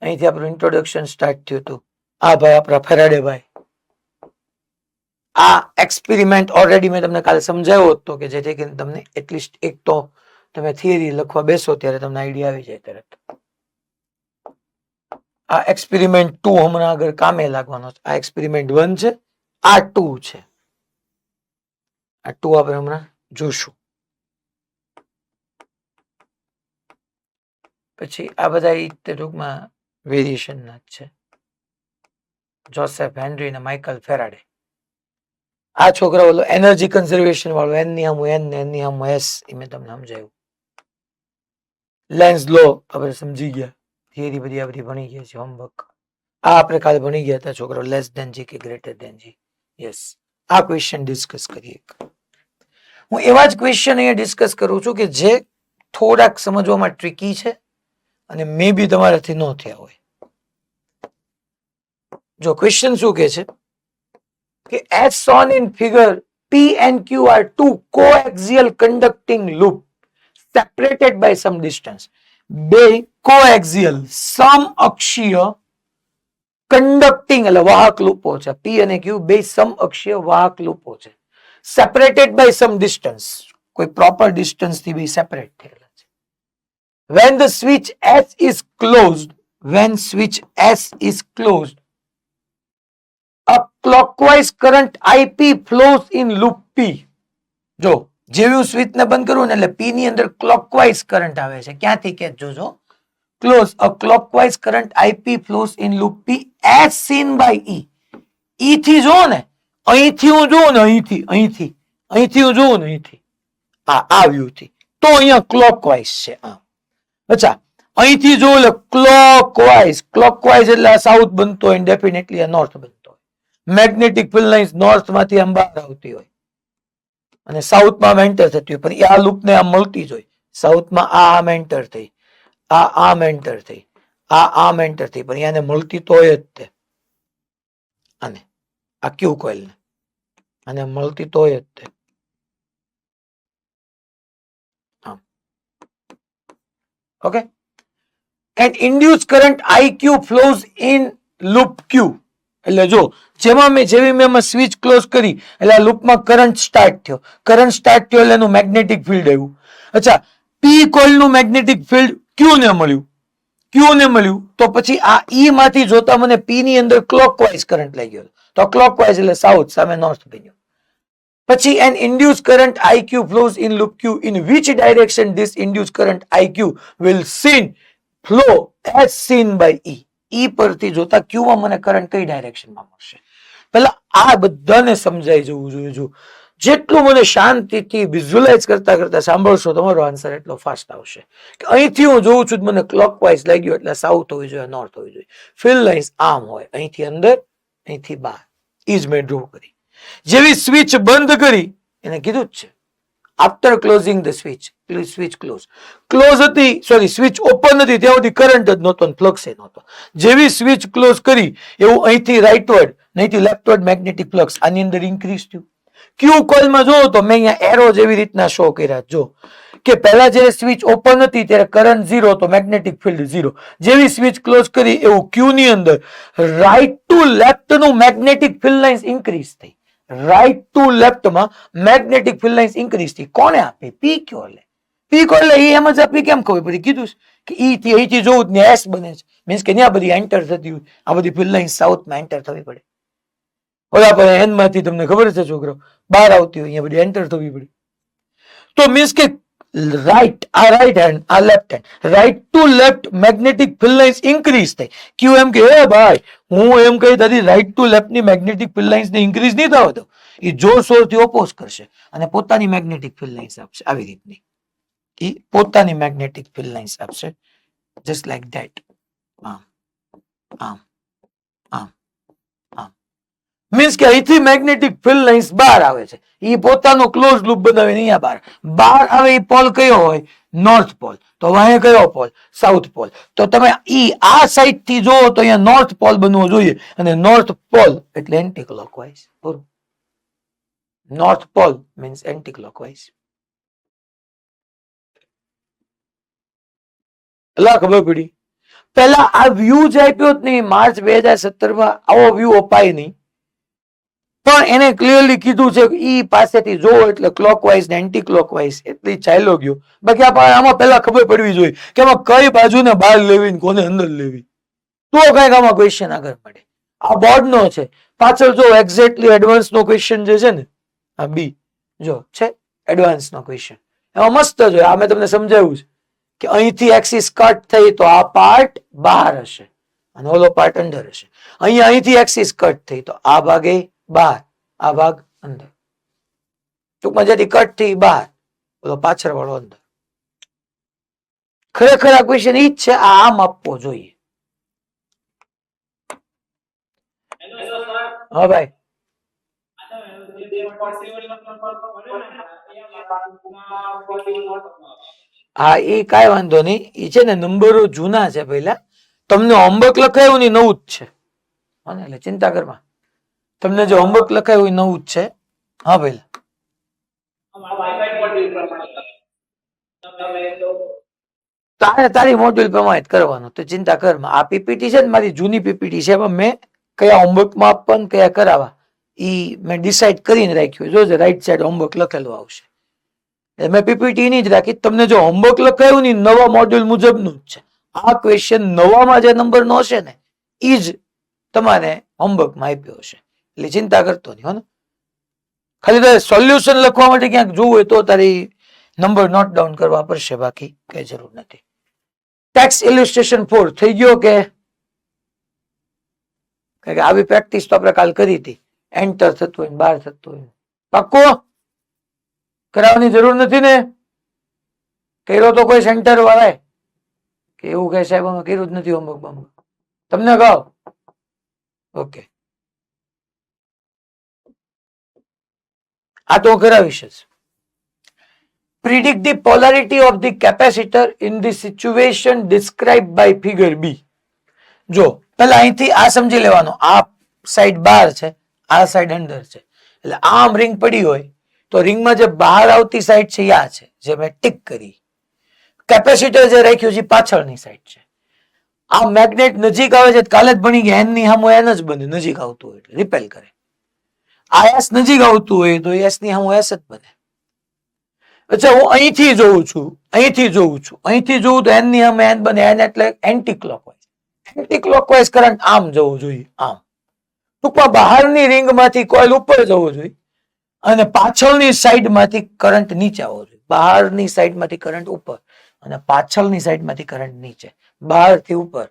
અહીંથી આપણું ઇન્ટ્રોડક્શન સ્ટાર્ટ થયું હતું. આ ભાઈ આપણા ફેરાડે ભાઈ. આ એક્સપેરિમેન્ટ ઓલરેડી મેં તમને કાલે સમજાવ્યો હતો કે જેથી કરીને તમને એટલીસ્ટ એક તો તમે થિયરી લખવા બેસો ત્યારે તમને આઈડિયા આવી જાય તરત. આ એક્સપેરિમેન્ટ 2 હમણાં આગળ કામે લાગવાનો છે. આ એક્સપેરિમેન્ટ 1 છે, આ 2 છે. આ 2 આપણે હમણાં જોશું. પછી આ બધા ટૂંકમાં વેરિએશન ના છે. જોસેફ હેનરી અને માઇકલ ફેરાડે. આ છોકરા ઓલો એનર્જી કન્ઝર્વેશન વાળો એન ની હમ એન એન ની હમ એસ, એ મેં તમને સમજાવ્યું. લેન્સ લો આપણે સમજી ગયા, થિયરી બધી આ બધી ભણી ગયા છે. હોમવર્ક આ આપણે કાલે ભણી ગયા હતા છોકરો, લેસ ધેન જી કે ગ્રેટર ધેન જી. યસ, આ ક્વેશ્ચન ડિસ્કસ કરીએ. હું એવા જ ક્વેશ્ચન અહીંયા ડિસ્કસ કરું છું કે જે થોડાક સમજવામાં ટ્રિકી છે અને મે બી તમારાથી ન થયા હોય. જો ક્વેશ્ચન શું કે છે કે as shown in figure P and Q are two coaxial conducting loop separated by some distance. બે કોએક્સિયલ સમઅક્ષીય કન્ડક્ટિંગ એટલે વાહક લૂપો છે. પી અને ક્યુ બે સમઅક્ષીય વાહક લૂપો છે. સેપરેટેડ બાય સમ ડિસ્ટન્સ, કોઈ પ્રોપર ડિસ્ટન્સ થી બે સેપરેટ થયેલા છે. when the switch S is closed, when switch S is closed, a clockwise current IP flows in loop P. જો જેવી હું સ્વિચ ને બંધ કરું ને એટલે P ની અંદર ક્લોકવાઇઝ કરંટ આવે છે. ક્યાંથી કે જોજો, close a clockwise current IP flows in loop P as seen by E. E થી જો ને, અહીંથી હું જોઉં ને, અહીંથી હું જોઉં ને, અહીંથી આ વ્યૂ થી, તો અહીંયા ક્લોકવાઇઝ છે. અચ્છા, અહીંથી જો એટલે ક્લોકવાઇઝ એટલે આ સાઉથ બનતો હોય, ડેફિનેટલી આ નોર્થ બનતો હોય. મેગ્નેટિક ફિલ્ડ લાઇન્સ નોર્થ માંથી આમ બહાર આવતી હોય અને સાઉથમાં એન્ટર થતી હોય, પણ આ લૂપ ને આમ મળતી જ હોય. સાઉથમાં આમ એન્ટર થઈ, આમ એન્ટર થઈ, આમ એન્ટર થઈ, પણ એને મળતી તો હોય જ તે. અને આ ક્યુ કોઇલ ને અને મળતી તો હોય જ તે. Okay, and induced current IQ flows in loop Q. એટલે જો જેવી મેં સ્વિચ ક્લોઝ કરી એટલે આ લૂપમાં કરંટ સ્ટાર્ટ થયો. કરંટ સ્ટાર્ટ થયો એટલે એનું મેગ્નેટિક ફિલ્ડ આવ્યું. અચ્છા, પી કોઇલનું મેગ્નેટિક ફિલ્ડ ક્યુ ને મળ્યું, તો પછી આ ઈ માંથી જોતા મને પી ની અંદર ક્લોકવાઇઝ કરંટ લઈ ગયો. તો ક્લોકવાઇઝ એટલે સાઉથ, સામે નોર્થ બન્યો. પછી an induced current IQ flows in loop Q, in which direction this induced current IQ will flow as seen by E. E પરથી જોતા Q માં મને કરંટ કઈ ડાયરેક્શનમાં મળશે. પહેલા આ બધાને સમજાઈ જવું જોઈએ. જો જેટલું મને શાંતિથી વિઝ્યુઅલાઇઝ કરતા સાંભળશો, તમારો આન્સર એટલો ફાસ્ટ આવશે. કે અહીંથી હું જોઉં છું, મને ક્લોકવાઇઝ લાગ્યો એટલે સાઉથ હોવી જોઈએ, નોર્થ હોવી જોઈએ. ફિલ્ડ લાઇન્સ આમ હોય, અહીંથી અંદર, અહીંથી બહાર. ઈ જ મેં ડ્રો કરી. જેવી સ્વિચ બંધ કરી, એને કીધું જ છે after closing the switch close હતી, સોરી સ્વિચ ઓપન હતી ત્યાં સુધી કરંટ જ નહોતો, ફ્લક્સ એ નહોતો. જેવી સ્વિચ ક્લોઝ કરી એવું અહીંથી રાઇટવર્ડ, અહીંથી લેફ્ટવર્ડ મેગ્નેટિક ફ્લક્સ આની અંદર ઇન્ક્રીઝ થયું. ક્યુ કોઇલમાં જોવો તો મેં અહીંયા એરો જેવી રીતના શો કર્યા. જો કે પહેલા જ્યારે સ્વિચ ઓપન હતી ત્યારે કરંટ 0 તો મેગ્નેટિક ફિલ્ડ 0. જેવી સ્વિચ ક્લોઝ કરી એવું ક્યુ ની અંદર રાઈટ ટુ લેફ્ટ નું મેગ્નેટિક ફિલ્ડ લાઇન્સ ઇન્ક્રીઝ થઈ. રાઈટ ટુ લેફ્ટ માં મેગ્નેટિક ફિલ્ડ લાઇન્સ ઇન્ક્રીઝ થઈ. કોણે આપી? પી કોઇલે. પી કોઇલે એ એમ જ આપી. કેમ ખબર પડી? કીધું કે ઈ થી અહીંથી જોવું ને એસ બને છે, મીન્સ કે ત્યાં બધી એન્ટર થતી હોય. આ બધી ફિલ્ડ લાઇન્સ સાઉથમાં એન્ટર થવી પડે. ઓલા પણ એન માંથી તમને ખબર છે છોકરો બહાર આવતી હોય, અહીંયા બધી એન્ટર થવી પડે. તો મીન્સ કે રાઈટ હેન્ડ, આ left hand, right to left magnetic field lines increase થઈ. ક્યુ એમ કે હે ભાઈ, હું એમ કહી દાદી રાઈટ ટુ લેફ્ટ ની મેગ્નેટિક ફિલ્ડ લાઇન્સ ને ઇન્ક્રીઝ નહીં થવા દો. એ જોરશોરથી ઓપોઝ કરશે અને પોતાની મેગ્નેટિક ફિલ્ડ લાઇન્સ આપશે. આવી રીતની એ પોતાની મેગ્નેટિક ફિલ્ડ લાઇન્સ આપશે, જસ્ટ લાઈક ધેટ. આમ આમ આમ આમ, મીન્સ કે અહીંથી મેગ્નેટિક ફિલ્ડ લાઇન્સ બહાર આવે છે. એ પોતાનો ક્લોઝ લૂપ બનાવીને અહીંયા બહાર આવે. એ પોલ કયો હોય? North pole. તો અહીંયા કયો પોલ? South pole. તો તમે આ સાઈડ થી જોવો તો અહીંયા નોર્થ પોલ બનવો જોઈએ, અને નોર્થ પોલ એટલે એન્ટી ક્લોકવાઇઝ. બરોબર, north pole means anti clockwise. એટલે ખબર પડી. પહેલા આ વ્યૂ જ આપ્યો જ નહીં. માર્ચ 2017 આવો વ્યૂ અપાય નહીં, પણ એને ક્લિયરલી કીધું છે કે ઈ પાસેથી જોવો એટલે ક્લોકવાઇઝ ને એન્ટી ક્લોકવાઇઝ એટલી ચાલ્યો ગયો. બાકી આમાં પહેલા ખબર પડવી જોઈએ કે આમાં કઈ બાજુને બહાર લેવી ને કોને અંદર લેવી, તો કઈક આમાં ક્વેશ્ચન આગળ પડે. આ બોર્ડ નો છે, પાછળ જો એક્ઝેક્ટલી એડવાન્સ નો ક્વેશ્ચન જે છે ને, આ બી જો છે એડવાન્સ નો ક્વેશ્ચન, એમાં મસ્ત જ હોય. આ મેં તમને સમજાવ્યું છે કે અહીંથી એક્સિસ કટ થઈ તો આ પાર્ટ બહાર હશે અને ઓલો પાર્ટ અંદર હશે. અહીંથી એક્સિસ કટ થઈ તો આ ભાગે બહાર, આ ભાગ અંદર. ટૂંકમાં જેથી કટ થઈ બહાર, ઓલો પાછળ વાળો અંદર. ખરેખર આ ક્વેશ્ચન ઈ જ છે, આ આમ આપવો જોઈએ. હા ભાઈ, હા એ કાંઈ વાંધો નહીં. એ છે ને નંબરો જૂના છે. પહેલા તમને હોમવર્ક લખાયું ને નવું જ છે, એટલે ચિંતા કરવા. તમને જે હોમવર્ક લખાયું એ નવું જ છે. હા પહેલા તારે તારી મોડ્યુલ પ્રમાણે જ કરવાનું, તો ચિંતા કરમાં. આ પીપીટી છે ને મારી જૂની પીપીટી છે, એમાં મેં કયા હોમવર્કમાં આપવાનું કયા કરાવવા ઈ મેં ડિસાઈડ કરીને રાખ્યું. જોજે રાઈટ સાઈડ હોમવર્ક લખેલું આવશે. મેં પીપીટી ની જ રાખી. તમને જો હોમવર્ક લખાયું ને નવા મોડ્યુલ મુજબનું જ છે. આ ક્વેશ્ચન નવામાં જે નંબર નો હશે ને ઈ જ તમારે હોમવર્કમાં આપ્યો હશે, એટલે ચિંતા કરતો નહીં હો ને. ખાલી તારે સોલ્યુશન લખવા માટે ક્યાંક જોવું હોય તો તારી નંબર નોટ ડાઉન કરવા પડશે, બાકી કઈ જરૂર નથી. ટેક્સ્ટ ઇલિસ્ટ્રેશન 4 થઈ ગયો કે? કારણ કે આવી પ્રેક્ટિસ તો આપણે કાલ કરી હતી. એન્ટર થતું હોય બહાર થતું હોય. પાક્કો કરાવવાની જરૂર નથી ને? કર્યો તો કોઈ સેન્ટર વાળાએ કે એવું કહે સાહેબ અમે કર્યું જ નથી હોમવર્ક? તમને કહો ઓકે, આ તો કરાવીશ જ. Predict the polarity of the capacitor in the situation described by figure B. જો પેલા અહીંથી આ સમજી લેવાનું, આ સાઈડ બહાર છે, આ સાઈડ અંદર છે. એટલે આમ રિંગ પડી હોય તો રિંગમાં જે બહાર આવતી સાઈડ છે આ છે, જે મેં ટીક કરી. કેપેસિટર જે રાખ્યું છે પાછળની સાઈડ છે. આ મેગ્નેટ નજીક આવે છે, કાલે જ ભણી ગયા, એન ની સામે એન જ બને, નજીક આવતું હોય એટલે રિપેલ કરે. આ એસ નજીક આવતું હોય તો એસ ની સામે એસ જ બને. અચ્છા, હું અહીંથી જોઉં છું, અહીંથી જોઉં છું, અહીંથી જોઉં તો એન ની સામે એન બને. એન એટલે anti clockwise. Anti clockwise current આમ જવું જોઈએ, આમ. ટૂંકમાં બહારની રિંગ માંથી કોઇલ ઉપર જવું જોઈએ અને પાછળની સાઈડ માંથી કરંટ નીચે આવવો જોઈએ. બહારની સાઈડ માંથી કરંટ ઉપર અને પાછળની સાઈડ માંથી કરંટ નીચે. બહારથી ઉપર,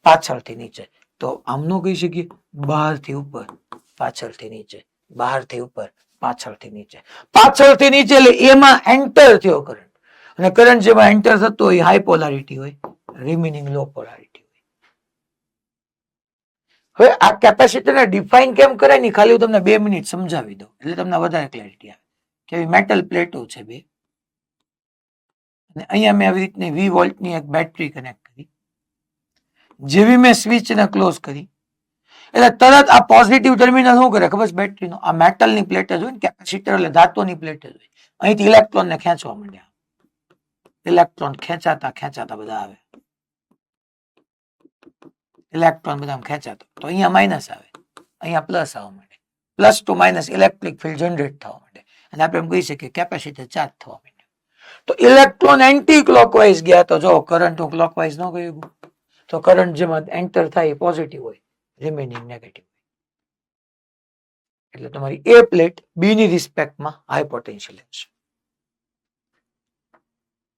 પાછળથી નીચે. તો આમનો કહી શકીએ બહારથી ઉપર, પાછળથી નીચે, બહારથી ઉપર, પાછળથી નીચે. પાછળથી નીચે એટલે એમાં એન્ટર થયો કરંટ, અને કરંટ જેમાં એન્ટર થતો હોય હાઈ પોલારિટી હોય, રિમેનિંગ લો પોલારિટી હોય. હવે આ કેપેસિટરને ડિફાઇન કેમ કરે ને ખાલી હું તમને 2 મિનિટ સમજાવી દઉં એટલે તમને વધારે ક્લેરિટી આવે. કે મેટલ પ્લેટો છે 2, અને અહીંયા મેં આવી રીતની 20 વોલ્ટની એક બેટરી કનેક્ટ કરી. જેવી મેં સ્વિચને ક્લોઝ કરી એટલે તરત આ પોઝિટિવ ટર્મિનલ શું કરે ખબર છે? બેટરીનો આ મેટલની પ્લેટ જ હોય ને, કેપેસિટર એટલે ધાતુની પ્લેટ જ હોય. અહીંથી ઇલેક્ટ્રોનને ખેંચવા માંડ્યા. ઇલેક્ટ્રોન ખેંચાતા ખેંચાતા બધા આવે. ઇલેક્ટ્રોન બધા ખેંચાતો તો અહીંયા માઇનસ આવે, અહીંયા પ્લસ આવવા માંડે. Plus to minus electric field generate થવા માંડે અને આપણે એમ કહી શકીએ કેપેસિટર ચાર્જ થવા માંડે. તો ઇલેક્ટ્રોન એન્ટી ક્લોકવાઇઝ ગયા તો જો કરંટ ક્લોકવાઇઝ ન ગયું તો કરંટ જેમાં એન્ટર થાય પોઝિટિવ હોય, રિમેનિંગ નેગેટિવ. એટલે તમારી એ પ્લેટ બી ની રિસ્પેક્ટમાં હાઈ પોટેન્શિયલ હશે.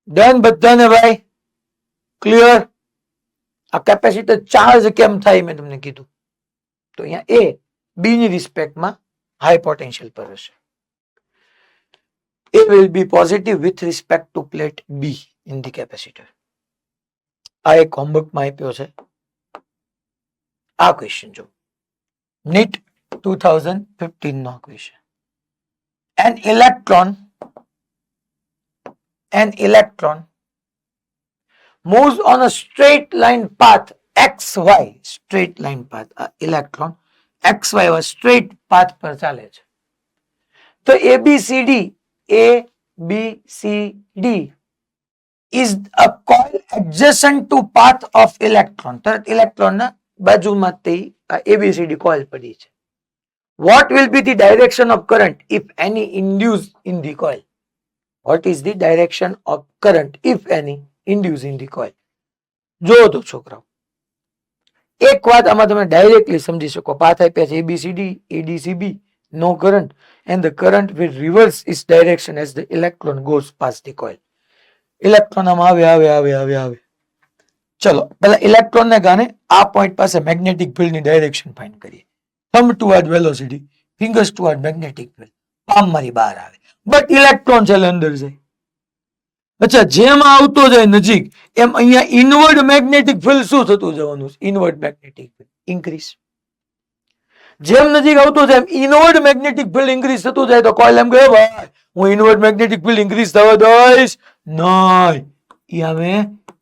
ડન બધાને ભાઈ? ક્લિયર? આ કેપેસિટર ચાર્જ કેમ થાય મેં તમને કીધું. તો અહીંયા એ બી ની રિસ્પેક્ટમાં હાઈ પોટેન્શિયલ પર હશે. A will be positive with respect to plate B in the capacitor. આ એક હોમવર્કમાં આપ્યો છે. આ ક્વેશ્ચન જો નીટ 2015 નો question. An electron moves on a straight line path xy, straight line path. Electron xy or straight path પર ચાલે છે. તો ABCD is a coil adjacent to path of electron. તરત ઇલેક્ટ્રોન ના બાજુમાં તે ABCD coil પડી છે. What will be the direction of current if any induced in the coil? What is the direction of current if any induced in the coil? જો તો છોકરાઓ એક વાત આમાં તમે ડાયરેક્ટલી સમજી શકો. પાથ આપ્યા છે ABCD, ADCB, no current, and the current will reverse its direction as the electron goes past the coil. Electron આમ આવે. ચલો પેલા ઇલેક્ટ્રોન ને ગાને આ પોઈન્ટ પાસે મેગ્નેટિક ફિલ્ડ ની ડાયરેક્શન ફાઇન્ડ કરીએ. Thumb toward velocity, fingers toward magnetic field. Palm મારી બહાર આવે, બટ ઇલેક્ટ્રોન છે અંદર જાય. અચ્છા, જેમ આવતો જાય નજીક એમ અહીંયા ઇનવર્ડ મેગ્નેટિક ફિલ્ડ શું થતું જવાનું? Inward magnetic field increase. જેમ નજીક આવતો જાય એમ ઇનવર્ડ મેગ્નેટિક ફિલ્ડ ઇન્ક્રીઝ થતું જાય. તો કોઇલ એમ કહે ભાઈ હું ઇનવર્ડ મેગ્નેટિક ફિલ્ડ ઇન્ક્રીઝ થવા દઈશ નહીં. એ હવે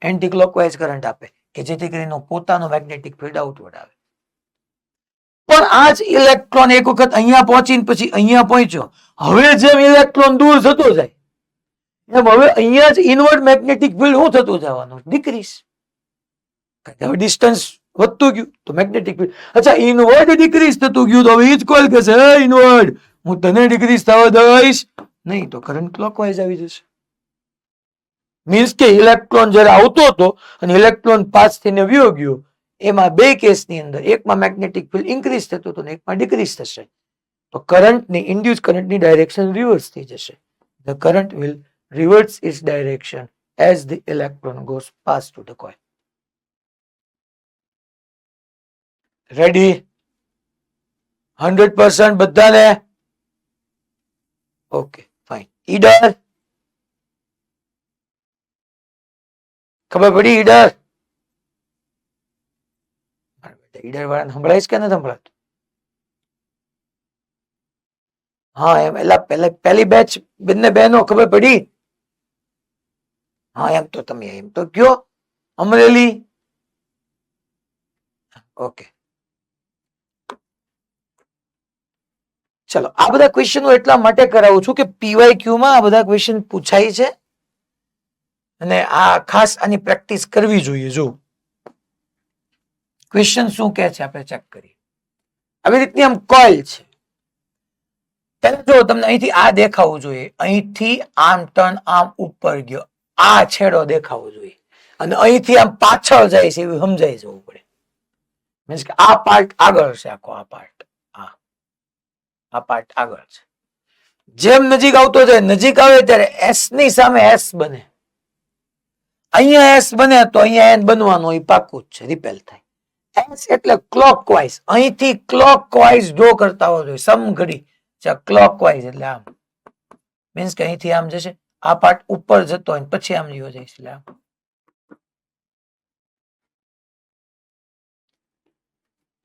એન્ટી ક્લોકવાઇઝ કરંટ આપે કે જેથી કરીને પોતાનો મેગ્નેટિક ફિલ્ડ આઉટવર્ડ આવે. પણ આ જ ઇલેક્ટ્રોન એક વખત અહીંયા પહોંચીને પછી અહીંયા પહોંચ્યો. હવે જેમ ઇલેક્ટ્રોન દૂર થતો જાય એમ હવે અહીંયા જ ઇનવર્ડ મેગ્નેટિક ફિલ્ડ શું થતું જવાનું? ડિક્રીઝ. હવે ડિસ્ટન્સ વધતું ગયું તો મેગ્નેટિક ફિલ્ડ, અચ્છા ઇનવર્ડ ડિક્રીઝ થતું ગયું તો હવે એ જ કોલ કહેશે ઇનવર્ડ, હું તને ડિક્રીઝ થવા દઈશ નહીં, તો કરંટ ક્લોકવાઇઝ આવી જશે. મીન્સ કે ઇલેક્ટ્રોન જ્યારે આવતો હતો અને ઇલેક્ટ્રોન પાસ થઈને વયો ગયો, એમાં બે કેસની અંદર એકમાં મેગ્નેટિક ફિલ્ડ ઇન્ક્રીઝ થતું હતું ને એકમાં ડિક્રીઝ થશે, તો કરંટની ઇન્ડ્યુસ કરંટની ડાયરેક્શન રિવર્સ થઈ જશે. The current will reverse its direction as the electron goes past to the coil. Ready? 100% બધાને? Okay, fine. ઈડર ખબર પડી? ઈડર ઈડર વાળાને સંભળાય કે નથી સંભળાતું? હા એમ એટલે પહેલી બેચ બંને બહેનો ખબર પડી? હા એમ તો તમે એમ તો કયો અમરેલી. ઓકે ચલો, આ બધા ક્વેશ્ચનો એટલા માટે કરાવું છું કે PYQ માં આ બધા ક્વેશ્ચન પૂછાય છે અને આ ખાસ આની પ્રેક્ટિસ કરવી જોઈએ. જો ક્વેશ્ચન શું કહે છે આપણે ચેક કરીએ. આવી રીતની આમ કોઇલ છે. પહેલા જો તમને અહીંથી આ દેખાવું જોઈએ, અહીંથી આમ ટર્ન આમ ઉપર ગયો, આ છેડો દેખાવો જોઈએ અને અહીંથી આમ પાછળ જાય છે એવું સમજાઈ જવું પડે. મીન્સ કે આ પાર્ટ આગળ છે, આખો આ પાર્ટ આ પાર્ટ આગળ છે. જેમ નજીક આવતો જાય, નજીક આવે ત્યારે એસ ની સામે એસ બને. અહીંયા એસ બને તો અહીંયા એન બનવાનું એ પાકું જ છે, રિપેલ થાય. એસ એટલે ક્લોકવાઇઝ, અહીંથી ક્લોકવાઇઝ ડ્રો કરતા હોવો જોઈએ સમઘડી. ક્લોકવાઇઝ એટલે આમ, મીન્સ કે અહીંથી આમ જશે, આ પાર્ટ ઉપર જતો હોય પછી આમ જીવો જાય એટલે આમ.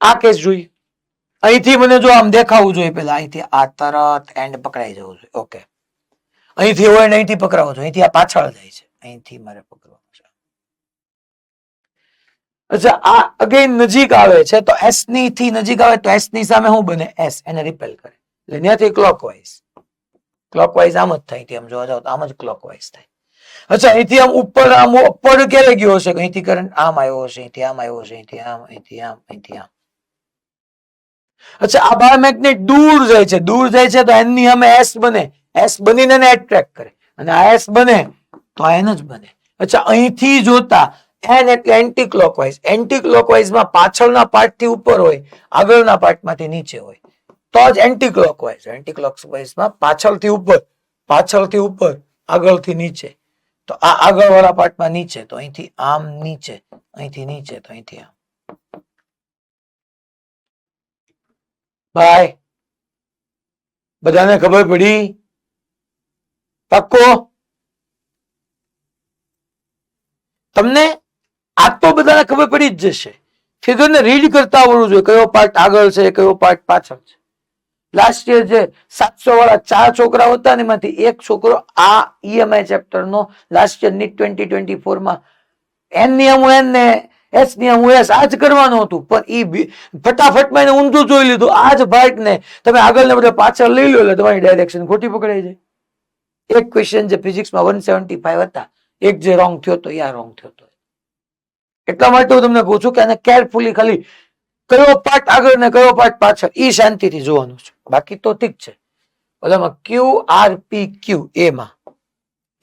આ કેસ જોઈએ, અહીંથી મને જો આમ દેખાવું જોઈએ, પેલા અહીંથી આ તરત એન્ડ પકડાઈ જવું જોઈએ. ઓકે, અહીંથી હોય ને અહીંથી પકડાવો જોઈએ, અહીંથી આ પાછળ જાય છે, અહીંથી મારે પકડવાનું છે. અચ્છા, આ અગેન નજીક આવે છે તો એસ ની થી નજીક આવે તો એસ ની સામે શું બને? એસ, એને રિપેલ કરે. એટલે ત્યાંથી ક્લોકવાઇઝ આમ જ થાય. આમ જોવા જાવ તો આમ જ ક્લોકવાઇઝ થાય. અચ્છા, અહીંથી આમ ઉપર ક્યારે ગયો હશે? અહીંથી કરંટ આમ આવ્યો હશે, અહીંથી આમ આવ્યો હશે, અહીંથી આમ, અહીંથી આમ, અહીંથી આમ. અચ્છા, આ બાયોમેગ્નેટ દૂર જાય છે તો એની સામે એસ બને, એસ બનીને એને એટ્રેક્ટ કરે અને આ એસ બને તો આ એન જ બને. અચ્છા, અહીંથી જોતા એન એટલે એન્ટી ક્લોકવાઇઝ. એન્ટી ક્લોકવાઇઝમાં પાછળના પાર્ટથી ઉપર હોય, આગળના પાર્ટમાંથી નીચે હોય તો જ એન્ટી ક્લોકવાઇઝ. એન્ટી ક્લોકવાઇઝમાં પાછળથી ઉપર, આગળથી નીચે. તો આ આગળ વાળા પાર્ટમાં નીચે, તો અહીંથી આમ નીચે, અહીંથી નીચે તો અહીંથી આમ. બાય, બધાને ખબર પડી? પાક્કો? તમને આ તો બધાને ખબર પડી જ જશે. ફિગરને રીડ કરતા આવડવું જોઈએ, કયો પાર્ટ આગળ છે, કયો પાર્ટ પાછળ છે. લાસ્ટ યર જે 700 વાળા 4 છોકરાઓ હતા ને એમાંથી એક છોકરો આ EMI ચેપ્ટર નો લાસ્ટ યર નીટ 2024 માં એન નિયમ એન ને એસ નિયમ એસ આ જ કરવાનું હતું, પણ ઈ ફટાફટમાં એને ઊંધું જોઈ લીધું. આ જ પાર્ટ ને તમે આગળ ને બધા પાછળ લઈ લો એટલે તમારી ડાયરેક્શન ખોટી પકડાઈ જાય. એક ક્વેશ્ચન જે ફિઝિક્સમાં 175 હતા, એક જે રોંગ થયો તો યા રોંગ થયો તો. એટલા માટે હું તમને પૂછું કે આને કેરફુલી ખાલી કયો પાર્ટ આગળ ને કયો પાર્ટ પાછળ ઈ શાંતિથી જોવાનું છે. બાકી તો ઠીક છે. બધામાં ક્યુ આર પી ક્યુ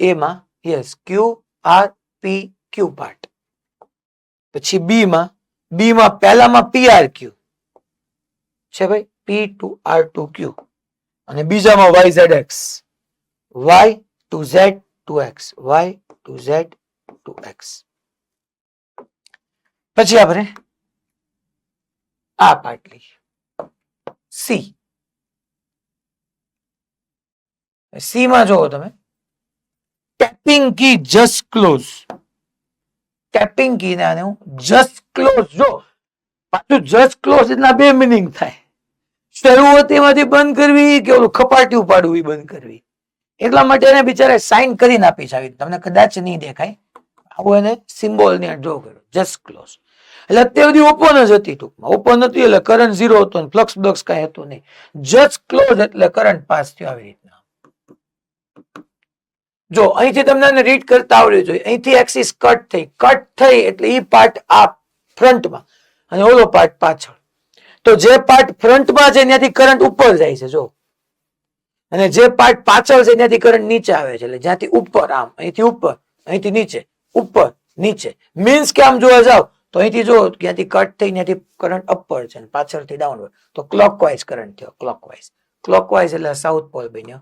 એમાં યસ ક્યુ આર પી ક્યુ પાર્ટ. પછી બીમાં પહેલામાં પીઆર ક્યુ છે ભાઈ, P2R2Q, અને બીજામાં YZX, Y2Z2X, Y2Z2X. પછી આપણે આ પાર્ટ લઈએ, સી માં જોવો તમે ટેપિંગ કી જસ્ટ ક્લોઝ. ટેપિંગ કી ને હું જસ્ટ ક્લોઝ. જો પાછું જસ્ટ ક્લોઝ એટલા બે મિનિંગ થાય. શરૂઆતીમાંથી બંધ કરવી કે ઓલું ખપાટી ઉપાડવું બંધ કરવી. એટલા માટે એને બિચારે સાઇન કરીને આપી છે. તમને કદાચ નહીં દેખાય, આવું એને સિમ્બોલ ને ડ્રો કર્યો જસ્ટ ક્લોઝ. એટલે અત્યાર સુધી ઓપન જ હતી, ટૂંકમાં ઓપન હતી એટલે કરંટ ઝીરો હતો, ફ્લક્સ બ્લક્સ કઈ હતું નહીં. જસ્ટ ક્લોઝ એટલે કરંટ પાસ થયો આવી રીતના. જો અહીંથી તમને રીડ કરતા આવડ્યું જોઈએ, અહીંથી એક્સિસ કટ થઈ એટલે ઈ પાર્ટ આ ફ્રન્ટમાં અને ઓલો પાર્ટ પાછળ. તો જે પાર્ટ ફ્રન્ટમાં છે ત્યાંથી કરંટ ઉપર જાય છે જો, અને જે પાર્ટ પાછળ છે ત્યાંથી કરંટ નીચે આવે છે. એટલે જ્યાંથી ઉપર આમ, અહીંથી ઉપર, અહીંથી નીચે, ઉપર નીચે, મીન્સ કે આમ જોવા જાવ તો અહીંથી જો ત્યાંથી કટ થઈ ત્યાંથી કરંટ અપર છે, પાછળથી ડાઉનવર્ડ, તો ક્લોકવાઇઝ કરંટ થયો. ક્લોકવાઇઝ એટલે સાઉથ પોલ બન્યો,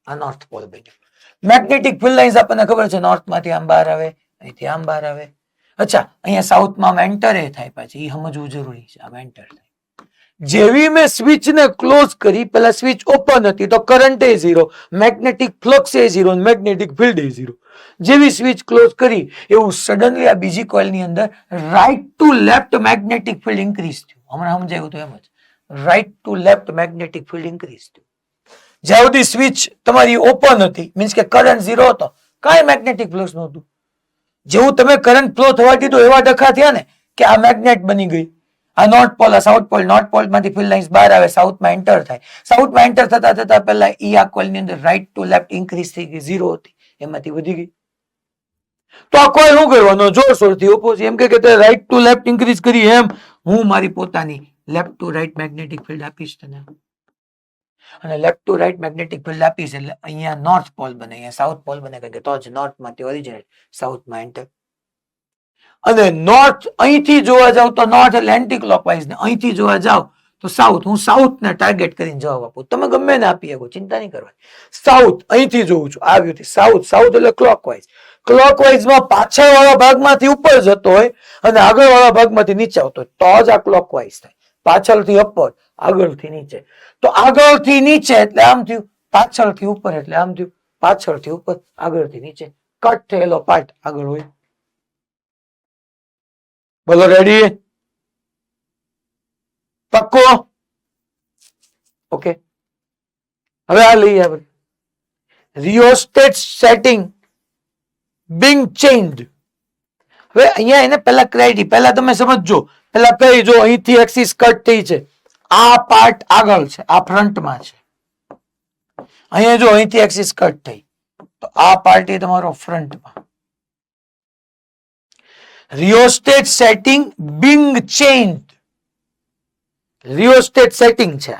આ નોર્થ પોલ બન્યો. મેગ્નેટિક ફિલ્ડ લાઇન્સ આપણને ખબર છે નોર્થમાંથી આમ બહાર આવે, અહીંથી આમ બહાર આવે. અચ્છા, અહીંયા સાઉથમાં એન્ટર એ થાય, પાછી એ સમજવું જરૂરી છે. આમ એન્ટર થાય. જેવી મેં સ્વિચને ક્લોઝ કરી, પેલા સ્વિચ ઓપન હતી તો કરંટ એ 0, મેગ્નેટિક ફ્લક્સ એ 0, મેગ્નેટિક ફિલ્ડ એ 0. જેવી સ્વિચ ક્લોઝ કરી એવું સડનલી આ બીજી કોઇલની અંદર right to left magnetic field increase થયું. હમણાં સમજાયું તો એમ જ, right to left magnetic field increase થયું. જ્યાં સુધી સ્વિચ તમારી ઓપન હતી, મીન્સ કે કરંટ 0 હતો, કાંઈ મેગ્નેટિક ફ્લક્સ નહોતું. જેવું તમે કરંટ ફ્લો થવા દીધું એવા ડખા થયા ને કે આ મેગ્નેટ બની ગઈ. આ નોર્થ પોલ, આ સાઉથ પોલ. નોર્થ પોલ માંથી ફિલ્ડ લાઇન્સ બહાર આવે, સાઉથમાં એન્ટર થાય. સાઉથમાં એન્ટર થતા થતા પહેલા ઈ આ કોઇલની અંદર રાઈટ ટુ લેફ્ટ ઇન્ક્રીઝ થઈ ગઈ, 0 હતી એમાંથી વધી ગઈ. તો આ કોઇલ શું કરવાનો, જોરશોરથી ઓપોઝિટ. એમ કે રાઈટ ટુ લેફ્ટ ઇન્ક્રીઝ કરી, એમ હું મારી પોતાની left to right magnetic field આપીશ તને. અને left to right magnetic field આપીશ એટલે અહીંયા નોર્થ પોલ બને, અહીંયા સાઉથ પોલ બને, કારણ કે તો જ નોર્થ માંથી ઓરિજિનેટ, સાઉથમાં એન્ટર. અને નોર્થ અહીંથી જોવા જાવ તો નોર્થ એટલે એન્ટી ક્લોકવાઇઝ, ને અહીંથી જોવા જાવ તો સાઉથ. હું સાઉથ ને ટાર્ગેટ કરીને જવાબ આપું, તમે ગમે ને આપી શકો, ચિંતા નહીં કરવાની. સાઉથ અહીંથી જોઉં છું, આવ્યું થી સાઉથ. સાઉથ એટલે ક્લોકવાઇઝ. ક્લોકવાઇઝમાં પાછળ વાળા ભાગમાંથી ઉપર જતો હોય અને આગળ વાળા ભાગમાંથી નીચે આવતો હોય તો જ આ ક્લોકવાઇઝ થાય. પાછળથી અપર, આગળથી નીચે. તો આગળથી નીચે એટલે આમ થયું, પાછળથી ઉપર એટલે આમ થયું, પાછળથી ઉપર, આગળથી નીચે. કટ થયેલો પાર્ટ આગળ હોય. બોલો રેડી? પક્કો? ઓકે, હવે આ લઈએ આપણે. Rheostat setting being changed. હવે અહીંયા એને પેલા ક્રાઇટેરિયા પહેલા તમે સમજજો. પેલા કઈ જો અહીંથી એક્સિસ કટ થઈ છે, આ પાર્ટ આગળ છે, આ ફ્રન્ટમાં છે. અહીંયા જો અહીંથી એક્સિસ કટ થઈ તો આ પાર્ટ એ તમારો ફ્રન્ટમાં. Rheostat setting being changed. Rheostat setting છે.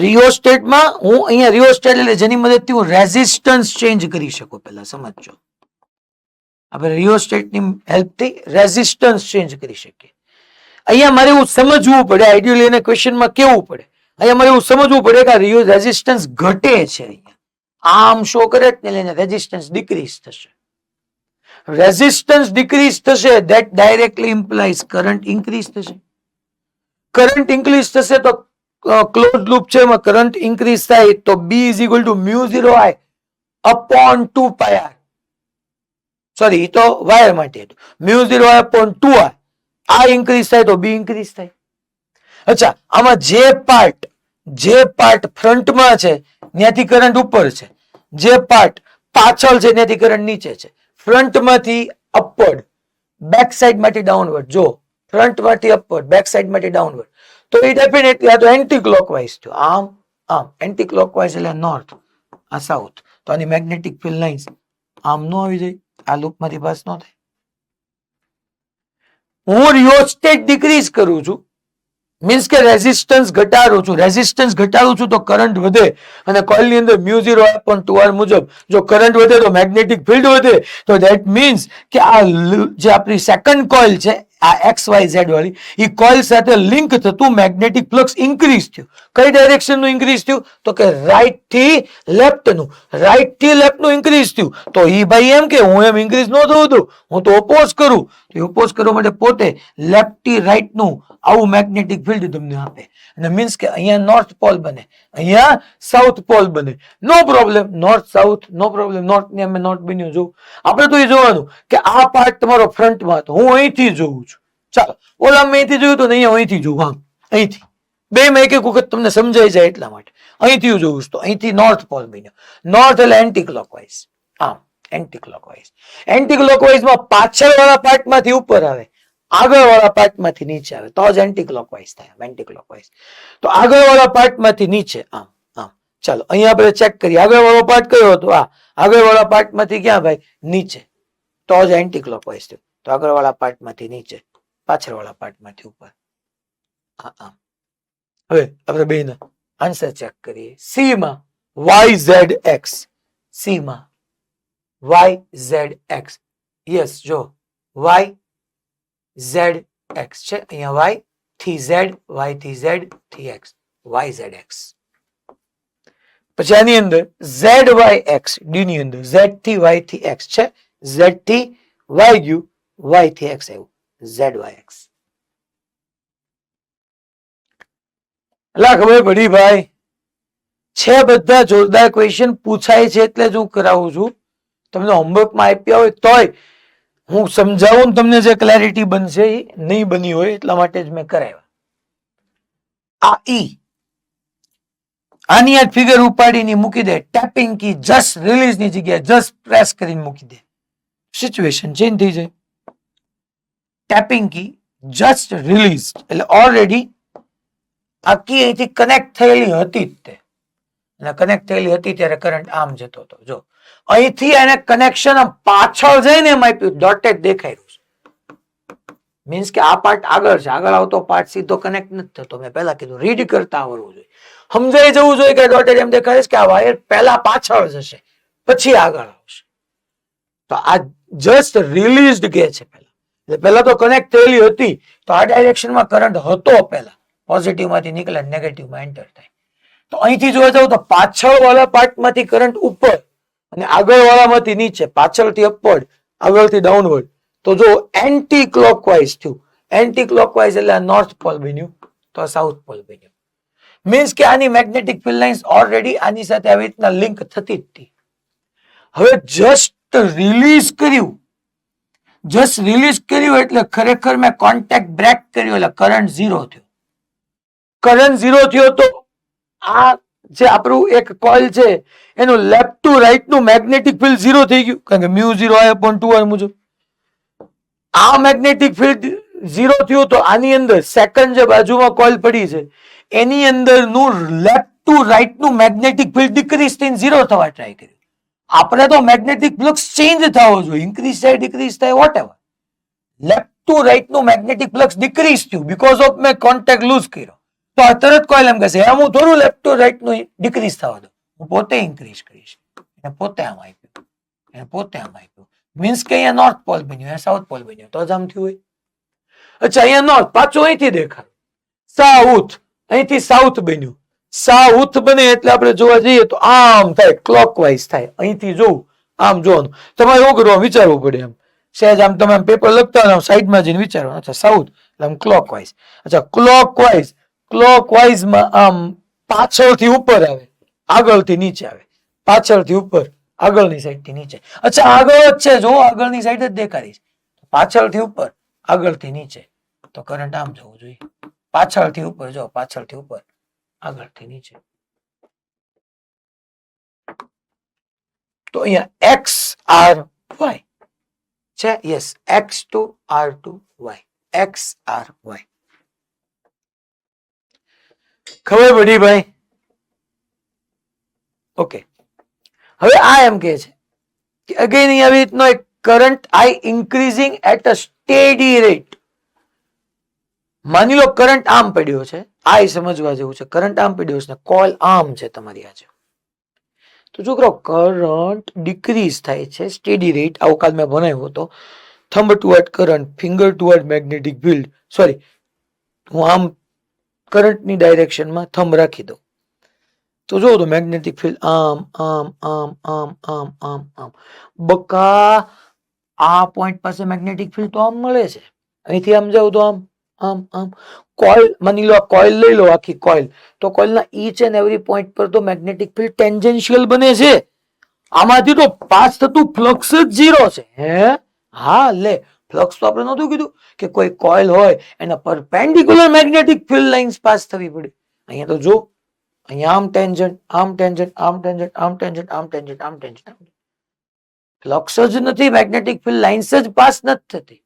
રિયોસ્ટેટમાં હું અહીંયા રિયોસ્ટેટ એટલે જેની મદદથી હું રેઝિસ્ટન્સ ચેન્જ કરી શકું. પહેલા સમજજો, આપણે રિયોસ્ટેટની હેલ્પથી રેઝિસ્ટન્સ ચેન્જ કરી શકીએ. અહીંયા મારે એવું સમજવું પડે, આઈડિયલી એને ક્વેશ્ચનમાં કેવું પડે, અહીંયા મારે એવું સમજવું પડે કે આ રેઝિસ્ટન્સ ઘટે છે. અહીંયા આમ શો કરે ને લઈને રેઝિસ્ટન્સ ડિક્રીઝ થશે. રેઝિસ્ટન્સ ડિક્રીઝ થશે, that directly implies current increase થશે. કરંટ ઇન્ક્રીઝ થશે તો ક્લોઝ લૂપ છે એમાં કરંટ ઇન્ક્રીઝ થાય તો B is equal to μ0I upon 2 pi r. Sorry, તો વાયર માટે હતું. μ0I upon 2i. આ ઇન્ક્રીઝ થાય તો B ઇન્ક્રીઝ થાય. અચ્છા, આમાં જે પાર્ટ ફ્રન્ટમાં છે ત્યાંથી કરંટ ઉપર છે, જે પાર્ટ પાછળ છે ત્યાંથી કરંટ નીચે છે. ફ્રન્ટમાંથી અપવર્ડ, બેક સાઈડ માંથી ડાઉનવર્ડ. જો ફ્રન્ટમાંથી અપવર્ડ, બેક સાઈડ માંથી ડાઉનવર્ડ, તો એ ડેફિનેટલી આ તો એન્ટી ક્લોકવાઇઝ થયો. આમ આમ એન્ટી ક્લોકવાઇઝ એટલે નોર્થ, આ સાઉથ. તો આની મેગ્નેટિક ફિલ્ડ લાઇન્સ આમ નો આવી જાય, આ લૂપમાંથી પાસ ન થાય. હું રિયોસ્ટેટ ડિક્રીઝ કરું છું, મીન્સ કે રેઝિસ્ટન્સ ઘટાડું છું. રેઝિસ્ટન્સ ઘટાડું છું તો કરંટ વધે, અને કોઇલની અંદર μ0 upon 2r મુજબ જો કરંટ વધે તો મેગ્નેટિક ફિલ્ડ વધે. તો ધેટ મીન્સ કે આ જે આપણી સેકન્ડ કોઇલ છે આ XYZ વાળી, એ કોઇલ સાથે લિંક થતું મેગ્નેટિક ફ્લક્સ ઇન્ક્રીઝ થયું. કઈ ડાયરેક્શન નું ઇન્ક્રીઝ થયું? તો કે રાઈટ થી લેફ્ટ નું. રાઈટ થી લેફ્ટ નું ઇન્ક્રીઝ થયું તો ઈ ભાઈ એમ કે હું એમ ઇન્ક્રીઝ ન થવું દઉં, હું તો ઓપોઝ કરું. તો ઓપોઝ કરવા માટે પોતે લેફ્ટ થી રાઈટ નું આવું મેગ્નેટિક ફિલ્ડ તમને આપે. અને મીન્સ કે અહીંયા નોર્થ પોલ બને, અહીંયા સાઉથ પોલ બને. નો પ્રોબ્લેમ, નોર્થ સાઉથ નો પ્રોબ્લેમ. નોર્થ ની અમે નોર્થ બન્યું જોવું. આપણે તો એ જોવાનું કે આ પાર્ટ તમારો ફ્રન્ટમાં હતો, હું અહીંથી જોઉં છું. ચાલો, ઓલા મેં અહીંથી જોયું તો અહીંયા અહીંથી જોઉં. આમ અહીંથી બે માં એક એક વખત તમને સમજાઈ જાય એટલા માટે અહીંથી જોઉં તો અહીંથી નોર્થ પોલ બન્યો. નોર્થ એટલે એન્ટી ક્લોકવાઇઝ. આમ એન્ટી ક્લોકવાઇઝ. એન્ટી ક્લોકવાઇઝમાં પાછળ વાળા પાર્ટમાંથી ઉપર આવે, આગળ વાળા પાર્ટમાંથી નીચે આવે તો જ એન્ટી ક્લોકવાઇઝ થાય. એન્ટી ક્લોકવાઇઝ તો આગળ વાળા પાર્ટમાંથી નીચે, આમ આમ ચાલો અહીંયા આપણે ચેક કરીએ. આગળ વાળો પાર્ટ કયો હતો? આગળ વાળા પાર્ટ માંથી ક્યાં ભાઈ? નીચે. તો જ એન્ટી ક્લોકવાઇઝ થયું. તો આગળ વાળા પાર્ટ માંથી નીચે, પાછળ વાળા પાર્ટ માંથી ઉપર. હવે આપણે બેનો આન્સર ચેક કરીએ. સી માં YZX, સી માં YZX. યસ, જો YZX છે અહીંયા. Y થી Z, Y થી Z થી X, YZX. પછી આની અંદર ZYX, ડી ની અંદર Z થી Y થી X છે, Z થી Y ગયું, Y થી X આવ્યું, ZYX. ખબર પડી ભાઈ? છે બધા જોરદાર ક્વેશ્ચન પૂછાય છે એટલે જ હું કરાવું છું. તમને હોમવર્કમાં આપ્યા હોય તોય હું સમજાવું, તમને જે ક્લેરિટી બનશે એ નહીં બની હોય એટલા માટે જ મેં કરાવ્યા. આ ઈ આની આ ફિગર ઉપાડીને મૂકી દે. ટેપિંગ કી જસ્ટ રિલીઝ ની જગ્યાએ જસ્ટ પ્રેસ કરીને મૂકી દે. સિચ્યુએશન ચેન્જ થઈ જાય. ટેપિંગ કી જસ્ટ રિલીઝ એટલે ઓલરેડી આ કી અહીંથી કનેક્ટ થયેલી હતી જ તે. અને કનેક્ટ થયેલી હતી ત્યારે કરંટ આમ જતો હતો. જો અહીંથી એને કનેક્શન પાછળ જઈને એમ આપ્યું, ડોટેડ દેખાઈ રહ્યું છે. મીન્સ કે આ પાર્ટ આગળ છે, આગળ આવતો પાર્ટ સીધો કનેક્ટ નથી થતો. મેં પહેલા કીધું રીડ કરતા આવડવું જોઈએ, સમજાઈ જવું જોઈએ કે ડોટેડ એમ દેખાય છે કે આ વાયર પહેલા પાછળ જશે પછી આગળ આવશે. તો આ જસ્ટ રિલીઝડ કે છે પહેલા. એટલે પહેલા તો કનેક્ટ થયેલી હતી તો આ ડાયરેક્શનમાં કરંટ હતો પહેલા. પોઝિટિવ માંથી નીકળે નેગેટિવ માં એન્ટર થાય. તો અહીંથી જોવા જાવ તો પાછળ વાળા પાર્ટ માંથી કરંટ ઉપર અને આગળ વાળામાંથી નીચે, પાછળથી અપવર્ડ, આગળથી ડાઉનવર્ડ. તો જો એન્ટી ક્લોકવાઇઝ થયું. એન્ટી ક્લોકવાઇઝ એટલે નોર્થ પોલ બન્યું, તો સાઉથ પોલ બન્યું. મીન્સ કે આની મેગ્નેટિક ફિલ્ડ લાઇન્સ ઓલરેડી આની સાથે આવી રીતના લિંક થતી જ હતી. હવે જસ્ટ રિલીઝ કર્યું, જસ્ટ રિલીઝ કર્યું એટલે ખરેખર મેં કોન્ટેક્ટ બ્રેક કર્યો એટલે કરંટ ઝીરો થયો. કરંટ ઝીરો થયો તો આ જે આપણું એક કોઇલ છે એનું લેફ્ટ ટુ રાઈટ નું મેગ્નેટિક ફિલ્ડ ઝીરો થઈ ગયું, કારણ કે મ્યુ 0I/2R મુજબ આ મેગ્નેટિક ફિલ્ડ ઝીરો થયું. તો આની અંદર સેકન્ડ જે બાજુમાં કોઇલ પડી છે એની અંદરનું લેફ્ટ ટુ રાઈટ નું મેગ્નેટિક ફિલ્ડ ડિક્રીઝ થઈને ઝીરો થવા ટ્રાય કર્યું. આપણે તો મેગ્નેટિક ફ્લક્સ ચેન્જ થવો જોઈએ, ઇન્ક્રીઝ થાય ડિક્રીઝ થાય વોટએવર. લેફ્ટ ટુ રાઈટ નું મેગ્નેટિક ફ્લક્સ ડિક્રીઝ થયું બીકોઝ ઓફ મેં કોન્ટેક્ટ લૂઝ કર્યો. તો આ તરત કોઇલ એમ કહેશે હું થોડું લેફ્ટ ટુ રાઈટ નું ડિક્રીઝ થવા દઉં, હું પોતે ઇન્ક્રીઝ કરીશ. એને પોતે આમ આપ્યું, એને પોતે આમ આપ્યું. મીન્સ કે અહીંયા નોર્થ પોલ બન્યું, અહીંયા સાઉથ પોલ બન્યું, તો જ આમ થયું હોય. અચ્છા, અહીંયા નોર્થ, પાછું અહીંથી દેખાય સાઉથ, અહીંથી સાઉથ બન્યું. સાઉથ બને એટલે આપણે જોવા જઈએ તો આમ થાય, ક્લોકવાઇઝ થાય. અહીંથી જોવું, આમ જોવાનું. તમારે એવું કરવા વિચારવું પડે. એમ સહેજ આમ તમે પેપર લખતા હોય સાઈડમાં જઈને વિચારવાનું. અચ્છા, સાઉથ એટલે આમ ક્લોકવાઇઝ. અચ્છા, ક્લોકવાઇઝ, ક્લોકવાઇઝમાં આમ પાછળથી ઉપર આવે, આગળથી નીચે આવે, પાછળથી ઉપર, આગળની સાઈડથી નીચે. અચ્છા, આગળ જ છે, જો આગળની સાઈડ જ દેખાડીશ. પાછળથી ઉપર, આગળથી નીચે, તો કરંટ આમ જવું જોઈએ. પાછળથી ઉપર, જો પાછળથી ઉપર, આગળથી નીચે. તો અહીંયા XRY છે. Yes, X2 R2 Y, XRY. ખબર પડી ભાઈ? ઓકે. હવે આ એમ કે છે કે અગેન આવી રીતનો એક current I increasing at a steady rate. માની લો કરંટ આમ પડ્યો છે, આ સમજવા જેવું છે. કરંટ આમ પડ્યો છે, કોઇલ આમ છે તમારી આજે. તો છોકરો કરંટ ડિક્રીઝ થાય છે સ્ટેડી રેટ. આવું કાલ મેં ભણાવ્યો હતો. Thumb toward current, finger toward magnetic field. Sorry, હું આમ કરંટની ડાયરેક્શનમાં થંબ રાખી દઉં તો જો તો મેગ્નેટિક ફિલ્ડ આમ આમ આમ આમ આમ આમ આમ. બકા આ પોઈન્ટ પાસે મેગ્નેટિક ફિલ્ડ તો આમ મળે છે, અહીંથી આમ જાવ તો આમ આમ આમ. કોઇલ માની લો, કોઇલ લઈ લો, આખી કોઇલ. તો કોઇલના ઈચ એન્ડ એવરી પોઈન્ટ પર તો મેગ્નેટિક ફિલ્ડ ટેન્જેન્શિયલ બને છે. આમાંથી તો પાસ થતું ફ્લક્સ જ ઝીરો છે. હે હા, લે ફ્લક્સ તો આપણે નહોતું કીધું કે કોઈ કોઇલ હોય એના perpendicular magnetic field lines pass થવી પડે. અહીંયા તો જો, અહીંયા આમ ટેન્જન્ટ, આમ ટેન્જન્ટ, આમ ટેન્જન્ટ, આમ ટેન્જન્ટ, આમ ટેન્જન્ટ, આમ ટેન્જન્ટ. ફ્લક્સ જ નથી, મેગ્નેટિક ફિલ્ડ લાઇન્સ જ પાસ નથી થતી.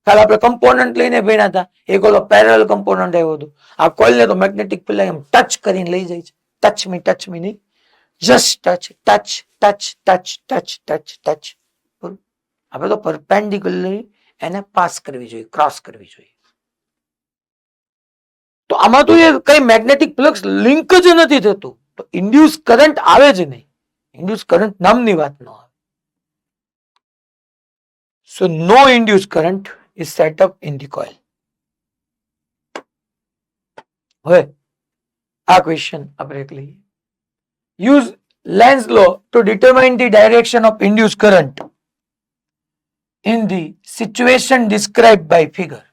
કાલે આપણે કમ્પોનન્ટ લઈને ભણ્યા હતા, એક ઓલો પેરેલલ કમ્પોનન્ટ આવ્યો હતો. આ કોઇલને તો મેગ્નેટિક ફિલ્ડ લાઇન ટચ કરીને લઈ જાય છે. ટચ મી નહીં, જસ્ટ ટચ. આપણે તો પરપેન્ડિક્યુલરલી એને પાસ કરવી જોઈએ, ક્રોસ કરવી જોઈએ. તો આમાં તો એ કઈ મેગ્નેટિક ફ્લક્સ લિંક જ નથી થતું, તો ઇન્ડ્યુસ કરંટ આવે જ નહીં. ઇન્ડ્યુસ કરંટ નામની વાત ન આવે. So no induce current is set up in the coil. હવે આ ક્વેશ્ચન આપણે લઈએ. Use Lenz law to determine the direction of induced current in the situation described by figure.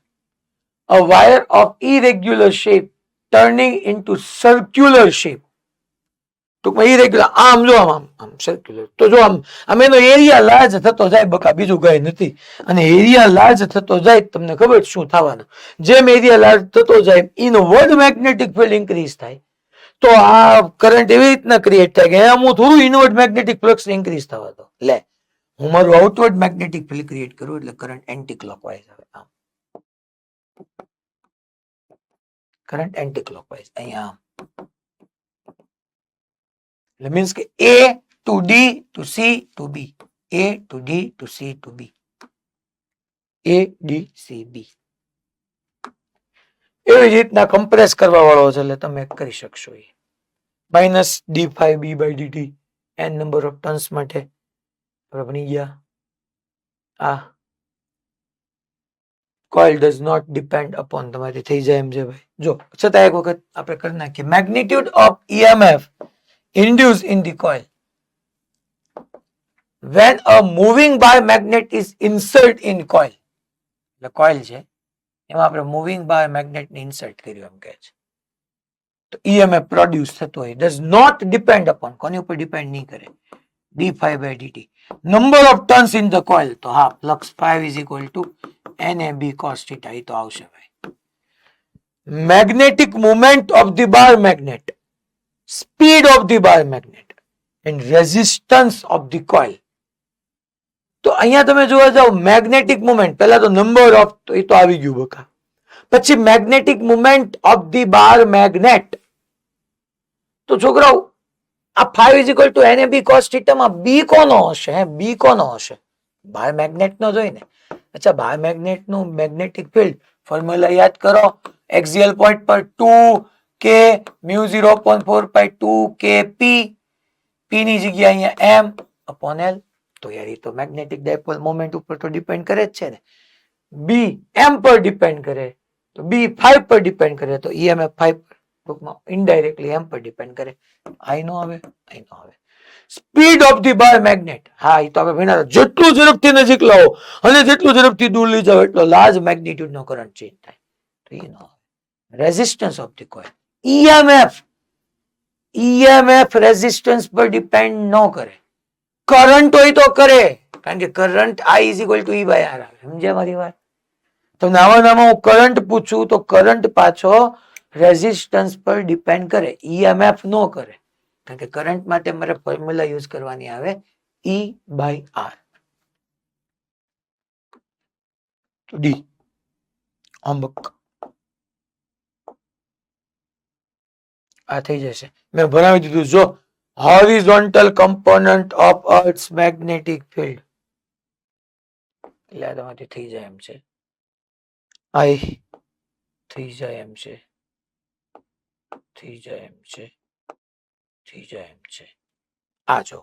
A wire of irregular shape turning into circular shape. ટૂંકમાં irregular, આમ જો આમ circular. તો જો આમ એનો એરિયા લાર્જ થતો જાય, બકા બીજું કઈ નથી. અને એરિયા લાર્જ થતો જાય તમને ખબર શું થવાનું? જેમ એરિયા લાર્જ થતો જાય ઇનવર્ડ મેગ્નેટિક ફિલ્ડ ઇન્ક્રીઝ થાય. તો આ કરંટ એવી રીતના ક્રિએટ થાય કે હું થોડું ઇનવર્ડ મેગ્નેટિક ફ્લક્સ ઇન્ક્રીઝ થવા દો. લે હું મારું આઉટવર્ડ મેગ્નેટિક ફિલ્ડ ક્રિએટ કરું એટલે કરંટ એન્ટી ક્લોકવાઇઝ આવે. આમ કરંટ એન્ટી ક્લોકવાઇઝ અહીંયા આમ. એટલે મીન્સ કે A to D to C to B, A to D to C to B, A D C B. એવી રીતના કમ્પ્રેસ કરવા વાળો છે એટલે તમે કરી શકશો. એ minus d5b/dt n number of turns માટે બની ગયા. આ coil does not depend upon, તમારી થઈ જાય એમ છે ભાઈ. જો છતાં એક વખત આપણે કરી નાખીએ. Magnitude of EMF induced in the coil when a moving bar magnet is insert in coil. એટલે કોઇલ છે એમાં આપણે મૂવિંગ બાર મેગ્નેટ ને ઇન્સર્ટ કર્યું એમ કહે છે. તો EMF પ્રોડ્યુસ થતો હોય, ડઝ નોટ ડિપેન્ડ અપોન, કોની ઉપર ડિપેન્ડ નહીં કરે, d5/dt number of turns in the coil. તો હા, flux 5 is equal to NAB cos theta. એ તો આવશે ભાઈ. Magnetic movement of the bar magnet, speed of the bar magnet and resistance of the coil. તો અહીંયા તમે જોવા જાવ મેગ્નેટિક મુવમેન્ટ, પહેલા તો નંબર ઓફ, તો એ તો આવી ગયું બકા. પછી magnetic movement of the bar magnet. તો છોકરાઓ આ 5 is equal to NAB cos theta માં બી કોનો હશે? બી કોનો હશે? બાર મેગ્નેટ નો જોઈ ને. અચ્છા, બાર મેગ્નેટ નું મેગ્નેટિક ફિલ્ડ ફોર્મ્યુલા યાદ કરો. એક્સિયલ પોઈન્ટ પર 2k mu 0.4π2 kp, p ની જગ્યા અહીંયા m upon l. તો યાર એ તો મેગ્નેટિક ડાયપોલ મોમેન્ટ ઉપર તો ડિપેન્ડ કરે જ છે ને. બી એમ પર ડિપેન્ડ કરે, તો બી 5 પર ડિપેન્ડ કરે, તો EMF 5 પર, ટૂંકમાં ઇનડાયરેક્ટલી એમ પર ડિપેન્ડ કરે. આઈ નો આવે, આઈ નો આવે. Speed of the bar magnet, હા એ તો આપણે ભણ્યા. જેટલું ઝડપથી નજીક લાવો અને જેટલું ઝડપથી દૂર લઈ જાઓ એટલો લાર્જ મેગ્નિટ્યુડ નો કરંટ ચેન્જ થાય. તો એ નો આવે. Resistance of the coil, EMF resistance પર ડિપેન્ડ ન કરે. કરંટ હોય તો કરે, કારણ કે current I is equal to E/R આવે. સમજ્યા મારી વાત? તમને આમાં હું કરંટ પૂછું તો કરંટ પાછો રેઝિસ્ટન્સ પર ડિપેન્ડ કરે, EMF નો કરે. કારણ કે કરંટ માટે મારે ફોર્મ્યુલા યુઝ કરવાની આવે E/R. તો ડી અમુક આ થઈ જશે. મેં ભણાવી દીધું. જો horizontal component of Earth's magnetic field, એટલે આ તમારી થઈ જાય એમ છે. I થઈ જાય એમ છે, થઈ જાય એમ છે, થઈ જાય એમ છે. આ જો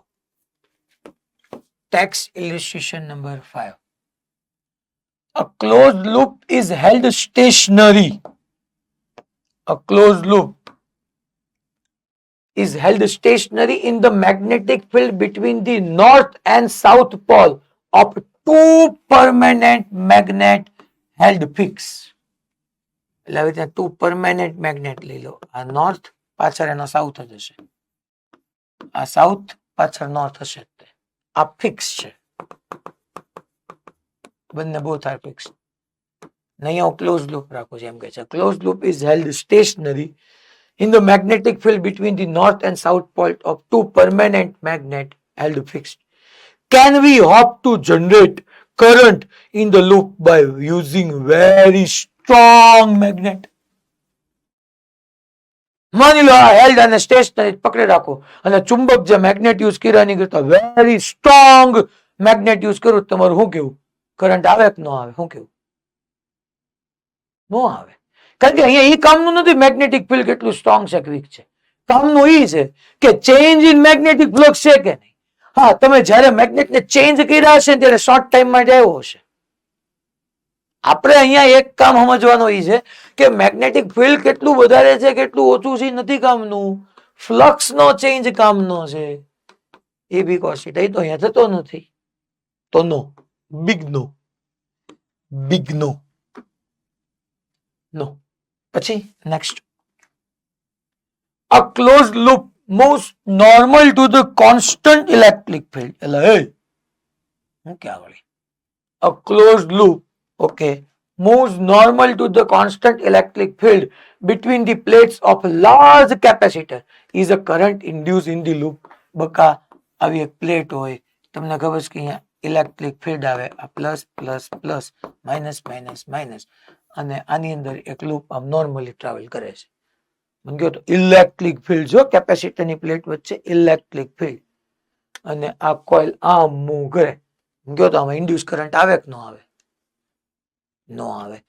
text illustration number 5. A closed loop is held stationary. A closed loop is held stationary in the magnetic field between the north and south pole of two permanent magnet held fixed. એટલે આવી રીતે two permanent magnet લઈ લો. આ north પાછળ એનો south જ હશે, આ south પાછળ north હશે. આ ફિક્સ છે, બંને both are fixed. નહીં હું ક્લોઝ લૂપ રાખું છું એમ કે છે. Close loop is held stationary in the magnetic field between the north and south pole of two permanent magnet held fixed. Can we hope to generate current in the loop by using very strong magnet? માની લો આ held અને stationary પકડી રાખો અને ચુંબક જે magnet use કર્યાની કરતા very strong magnet use કરું તમારું શું કેવું કરંટ આવે કે ન આવે શું કેવું ન આવે કારણ કે અહીંયા એ કામનું નથી મેગ્નેટિક ફિલ્ડ કેટલું સ્ટ્રોંગ છે કે વીક છે કામનું એ છે કે ચેન્જ ઇન મેગ્નેટિક ફ્લક્સ છે કે નહીં હા તમે જ્યારે મેગ્નેટને ચેન્જ કર્યા હશે ત્યારે શોર્ટ ટાઈમમાં જ આવ્યો હશે આપણે અહીંયા એક કામ સમજવાનું એ છે કે મેગ્નેટિક ફિલ્ડ કેટલું વધારે છે કેટલું ઓછું છે નથી કામનું ફ્લક્સ નો ચેન્જ કામનો છે એ બી કોશિટ તો અહીંયા થતો નથી તો નો બિગ નો નો પછી next a closed loop moves normal to the constant electric field એટલે હે હું ક્યાં વળી a closed loop okay moves normal to the constant electric field between the plates of a large capacitor is a current induced in the loop બકા આવી એક plate હોય તમને ખબર છે કે અહીંયા ઇલેક્ટ્રિક ફિલ્ડ આવે આ plus plus plus minus minus minus અને આની અંદર એક લૂપ આમ નોર્મલી ટ્રાવેલ કરે છે મને કહો તો ઇલેક્ટ્રિક ફિલ્ડ જો કેપેસિટરની પ્લેટ વચ્ચે ઇલેક્ટ્રિક ફિલ્ડ અને આ કોઇલ આમ મૂવ કરે કહો તો આમાં ઇન્ડ્યુસ કરંટ આવે કે ન આવે નો આવે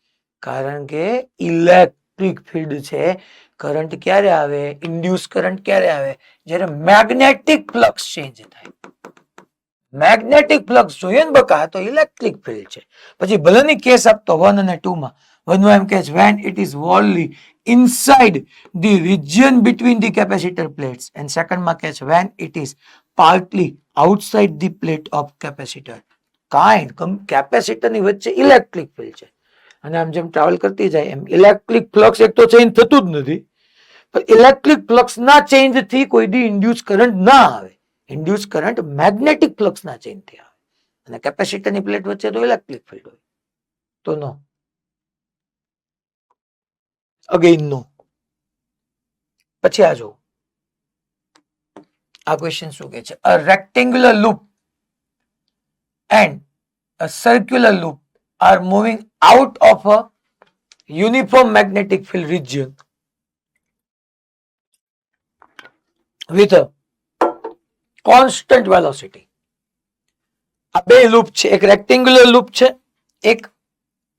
કારણ કે ઇલેક્ટ્રિક ફિલ્ડ છે કરંટ ક્યારે આવે ઇન્ડ્યુસ કરંટ ક્યારે આવે જ્યારે મેગ્નેટિક ફ્લક્સ ચેન્જ થાય મેગ્નેટિક ફ્લક્સ જોઈએ ને બકા તો ઇલેક્ટ્રિક ફિલ્ડ છે પછી ભલેની કેસ આપતો 1 અને 2 માં 1 માં એમ કે છે when it is wholly inside the region between the capacitor plates and second માં કે છે when it is partly outside the plate of capacitor capacitor ની વચ્ચે ઇલેક્ટ્રિક ફિલ્ડ છે અને આમ જેમ ટ્રાવેલ કરતી જાય એમ ઇલેક્ટ્રિક ફ્લક્સ એક તો ચેન્જ થતું જ નથી પણ ઇલેક્ટ્રિક ફ્લક્સ ના ચેન્જ થી કોઈ દી ઇન્ડ્યુસ કરંટ ના આવે ઇન્ડ્યુસ કરંટ મેગ્નેટિક ફ્લક્સ ના ચેન્જ થી આવે અને કેપેસિટર ની પ્લેટ વચ્ચે તો ઇલેક્ટ્રિક ફિલ્ડ હોય તો નો અગેન નો પછી આ જો આ ક્વેશ્ચન શું કહે છે a rectangular loop and a circular loop are moving out of a uniform magnetic field region with a constant velocity. આ બે લૂપ છે એક રેક્ટેન્ગ્યુલર લૂપ છે એક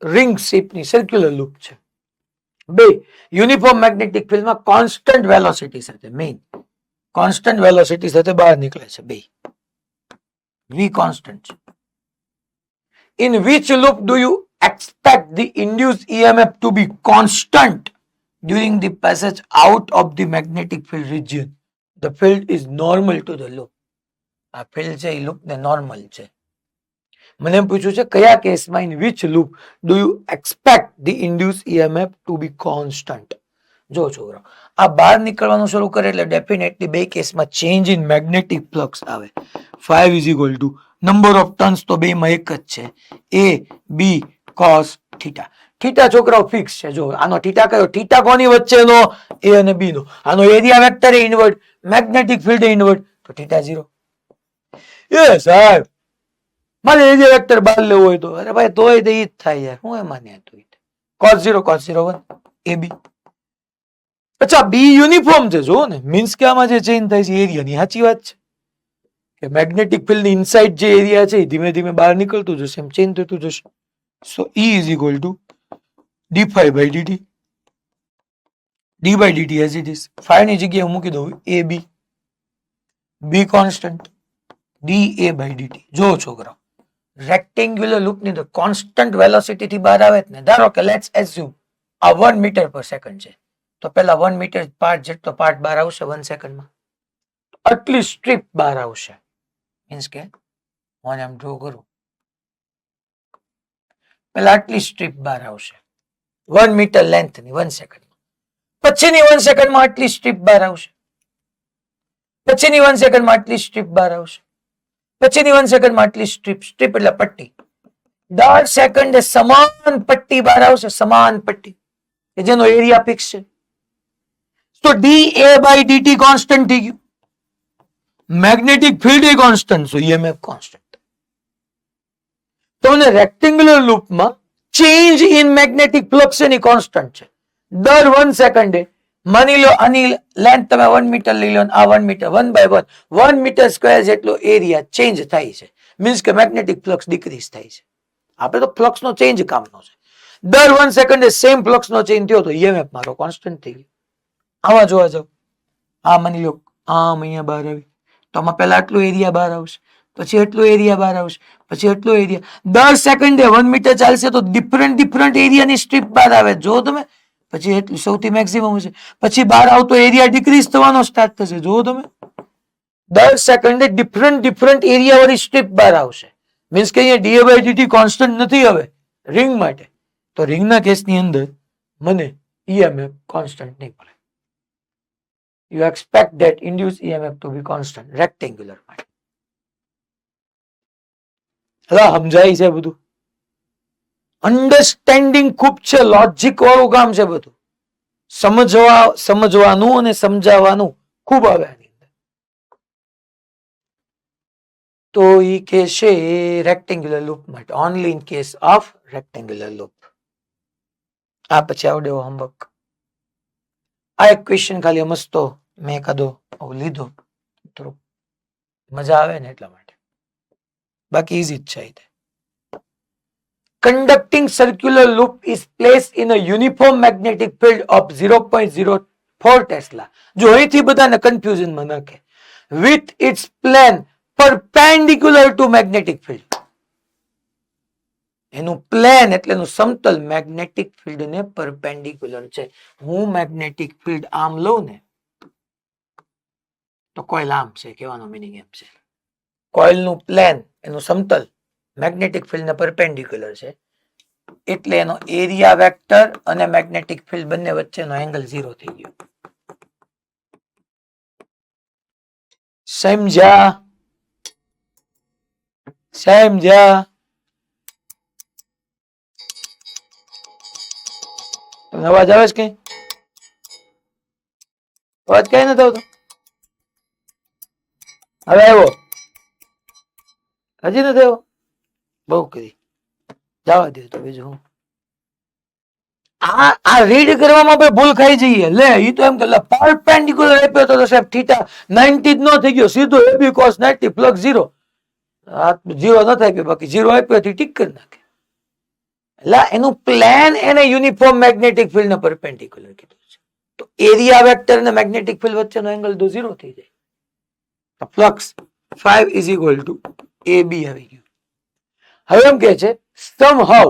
રિંગ શેપની સર્ક્યુલર લૂપ છે બે યુનિફોર્મ મેગ્નેટિક ફિલ્ડમાં કોન્સ્ટન્ટ વેલોસિટી સાથે મેઇન કોન્સ્ટન્ટ વેલોસિટી સાથે બહાર નીકળે છે બે v constant છે in which loop do you expect the induced EMF to be constant during the passage out of the magnetic field region? The field is normal to the loop. આ field છે એ loop ને normal છે મને એમ પૂછ્યું છે કયા કેસમાં in which loop do you expect the induced EMF to be constant? જો છોકરો આ બહાર નીકળવાનું શરૂ કરે એટલે ડેફિનેટલી બે કેસમાં ચેન્જ ઇન મેગ્નેટિક ફ્લક્સ આવે 5 is equal to number of turns તો બે માં એક જ છે એ બી કોસ થીટા થીટા છોકરાઓ ફિક્સ છે જો આનો થીટા કયો થીટા કોની વચ્ચેનો એ અને બી નો આનો એરિયા વેક્ટર એ ઇન્વર્ટ મેગ્નેટિક ફિલ્ડ એ ઇન્વર્ટ તો થીટા 0 એ સાહેબ મારે એરિયા વેક્ટર બહાર લેવો હોય તો અરે ભાઈ તોય તો ઈ જ થાય યાર હું એમાં ને તો cos 0 1 એ બી અચ્છા બી યુનિફોર્મ છે જો ને મીન્સ કે આમાં જે ચેન્જ થાય છે એરિયાની સાચી વાત છે કે મેગ્નેટિક ફિલ્ડ ની ઇનસાઇડ જે એરિયા છે ધીમે ધીમે બહાર નીકળતું જશે એમ ચેન્જ થતું જશે સો E is equal to d5 by dt d by dt as it is 5 ની જગ્યાએ મૂકી દઉં a b b constant da by dt જો છોકરા રેક્ટેન્ગ્યુલર લૂપ ની તો કોન્સ્ટન્ટ વેલોસિટી થી બહાર આવે ને ધારો કે લેટ્સ એઝ્યુમ આ 1 મીટર પર સેકન્ડ છે તો પેલા 1 મીટર પાર્ટ જેટલો પાર્ટ બહાર આવશે 1 સેકન્ડમાં આટલી સ્ટ્રીપ બહાર આવશે મીન્સ કે હું આમ ડ્રો કરું પેલા આટલી સ્ટ્રીપ બહાર આવશે 1 મીટર લેન્થ ની 1 સેકન્ડમાં પછીની 1 સેકન્ડમાં આટલી સ્ટ્રીપ બહાર આવશે પછીની 1 સેકન્ડમાં આટલી સ્ટ્રીપ બહાર આવશે પછીની 1 સેકન્ડમાં આટલી સ્ટ્રીપ સ્ટ્રીપ એટલે પટ્ટી દર સેકન્ડે સમાન પટ્ટી બહાર આવશે સમાન પટ્ટી કે જેનો એરિયા ફિક્સ છે તો dA by dt કોન્સ્ટન્ટ થઈ ગયું મેગ્નેટિક ફિલ્ડ એ કોન્સ્ટન્ટ સો EMF કોન્સ્ટન્ટ તો રેક્ટેન્ગ્યુલર લૂપમાં change in magnetic flux any constant છે દર 1 સેકન્ડે માની લો આની લેન્થ તમે 1 મીટર લઈ લો, આ 1 મીટર, 1 બાય 1, 1 મીટર સ્ક્વેર જેટલો એરિયા ચેન્જ થાય છે. મીન્સ કે મેગ્નેટિક ફ્લક્સ ડિક્રીઝ થાય છે. આપણે તો ફ્લક્સ નો ચેન્જ કામનો છે. દર 1 સેકન્ડે સેમ ફ્લક્સ નો ચેન્જ થયો તો ઈએમએફ મારો કોન્સ્ટન્ટ થઈ ગયો. આમાં જોવા જાવ, આ માની લો આમ અહીંયા બહાર આવી, તો આમાં પહેલા આટલું એરિયા બહાર આવશે, પછી એટલો એરિયા બહાર આવશે, પછી એટલો એરિયા. દર સેકન્ડે 1 મીટર ચાલશે તો ડિફરન્ટ એરિયાની સ્ટ્રીપ બહાર આવે. જો તમે પછી એટલું સૌથી મેક્સિમમ છે, પછી બહાર આવતો એરિયા ડિક્રીઝ થવાનો સ્ટાર્ટ થશે. જો તમે દર સેકન્ડે ડિફરન્ટ એરિયા વાળી સ્ટ્રીપ બહાર આવશે. મીન્સ કે અહીંયા ડીએ બાય ડીટી કોન્સ્ટન્ટ નથી હવે રિંગ માટે. તો રિંગના કેસની અંદર મને ઈએમએફ કોન્સ્ટન્ટ નહીં મળે. You expect that induced EMF to be constant rectangular માટે. હવે સમજાય છે બધું? અન્ડરસ્ટેન્ડિંગ ખૂબ છે, લોજિક વાળું કામ છે બધું. સમજવાનું અને સમજાવવાનું ખૂબ આવે આની અંદર. તો ઈ કે છે રેક્ટેન્ગ્યુલર લૂપ માટે, only in case of rectangular loop. આ પછી આવડે એવો હોમવર્ક. આ એક ક્વેશ્ચન ખાલી મસ્તો મેં કદો લીધો, થોડું મજા આવે ને એટલા માટે, બાકી ઇઝી જ છે. Conducting circular loop is placed in a uniform magnetic field of 0.04 Tesla. જો અહીંથી બધાને કન્ફ્યુઝન માં નાખે. With its plane perpendicular to magnetic field. એનું પ્લેન એટલે એનું સમતલ મેગ્નેટિક ફિલ્ડ ને પરપેન્ડિક્યુલર છે. હું મેગ્નેટિક ફિલ્ડ આમ લઉં ને તો કોઇલ આમ છે, કહેવાનો મીનિંગ એમ છે. કોઇલ નું પ્લેન એનું સમતલ મેગ્નેટિક ફિલ્ડ ને પરપેન્ડિક્યુલર છે, એટલે એનો એરિયા વેક્ટર અને મેગ્નેટિક ફિલ્ડ બંને વચ્ચેનો એંગલ 0 થઈ ગયો. સમજ્યા? સમજ્યા? અવાજ આવે છે? કઈ અવાજ કઈ નથી આવતો? હવે આવ્યો? હજી નથી આવ્યો? બહુ કરી જવા દે તો બીજું હું. આ રીડ કરવામાં આપણે ભૂલ ખાઈ જઈએ. લે ઈ તો એમ કે પરપેન્ડિક્યુલર આપ્યો તો સાહેબ થીટા 90 જ ન થઈ ગયો, સીધો AB cos 90 પ્લસ 0. આ 0 ન થાય, બાકી 0 આપ્યો થી ટીક કરી નાખે. એટલે એનું પ્લેન એને યુનિફોર્મ મેગ્નેટિક ફિલ્ડ ને પરપેન્ડિક્યુલર કીધું છે. તો એરિયા વેક્ટર અને મેગ્નેટિક ફિલ્ડ વચ્ચેનો એંગલ તો 0 થઈ જાય. Flux 5 is equal to AB આવી ગયું. હવે એમ કે છે somehow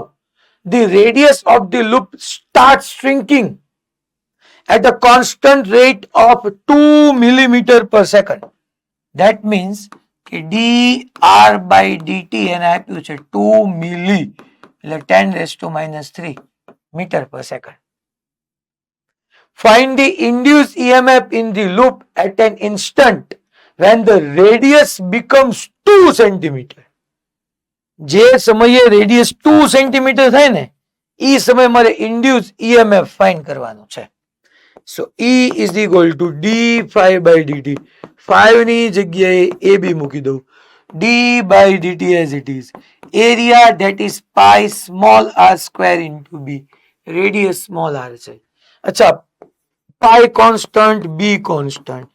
the radius of the loop starts shrinking at a constant rate of 2 millimeter per second. That means કે dr by dt એને આપ્યું છે 2 મિલી એટલે 10⁻³ meter per second. Find the induced EMF in the loop at an instant when the radius becomes 2 centimeter. જે સમયે radius 2 centimetre થાય ને એ સમય મારે ઇન્ડ્યુસ EMF ફાઇન્ડ કરવાનું છે. સો E is equal to d5 by dt. 5 ની જગ્યાએ AB મૂકી દઉં. d by dt as it is. Area that is pi small r square into b. Radius small r છે. અચ્છા, pi constant, b constant.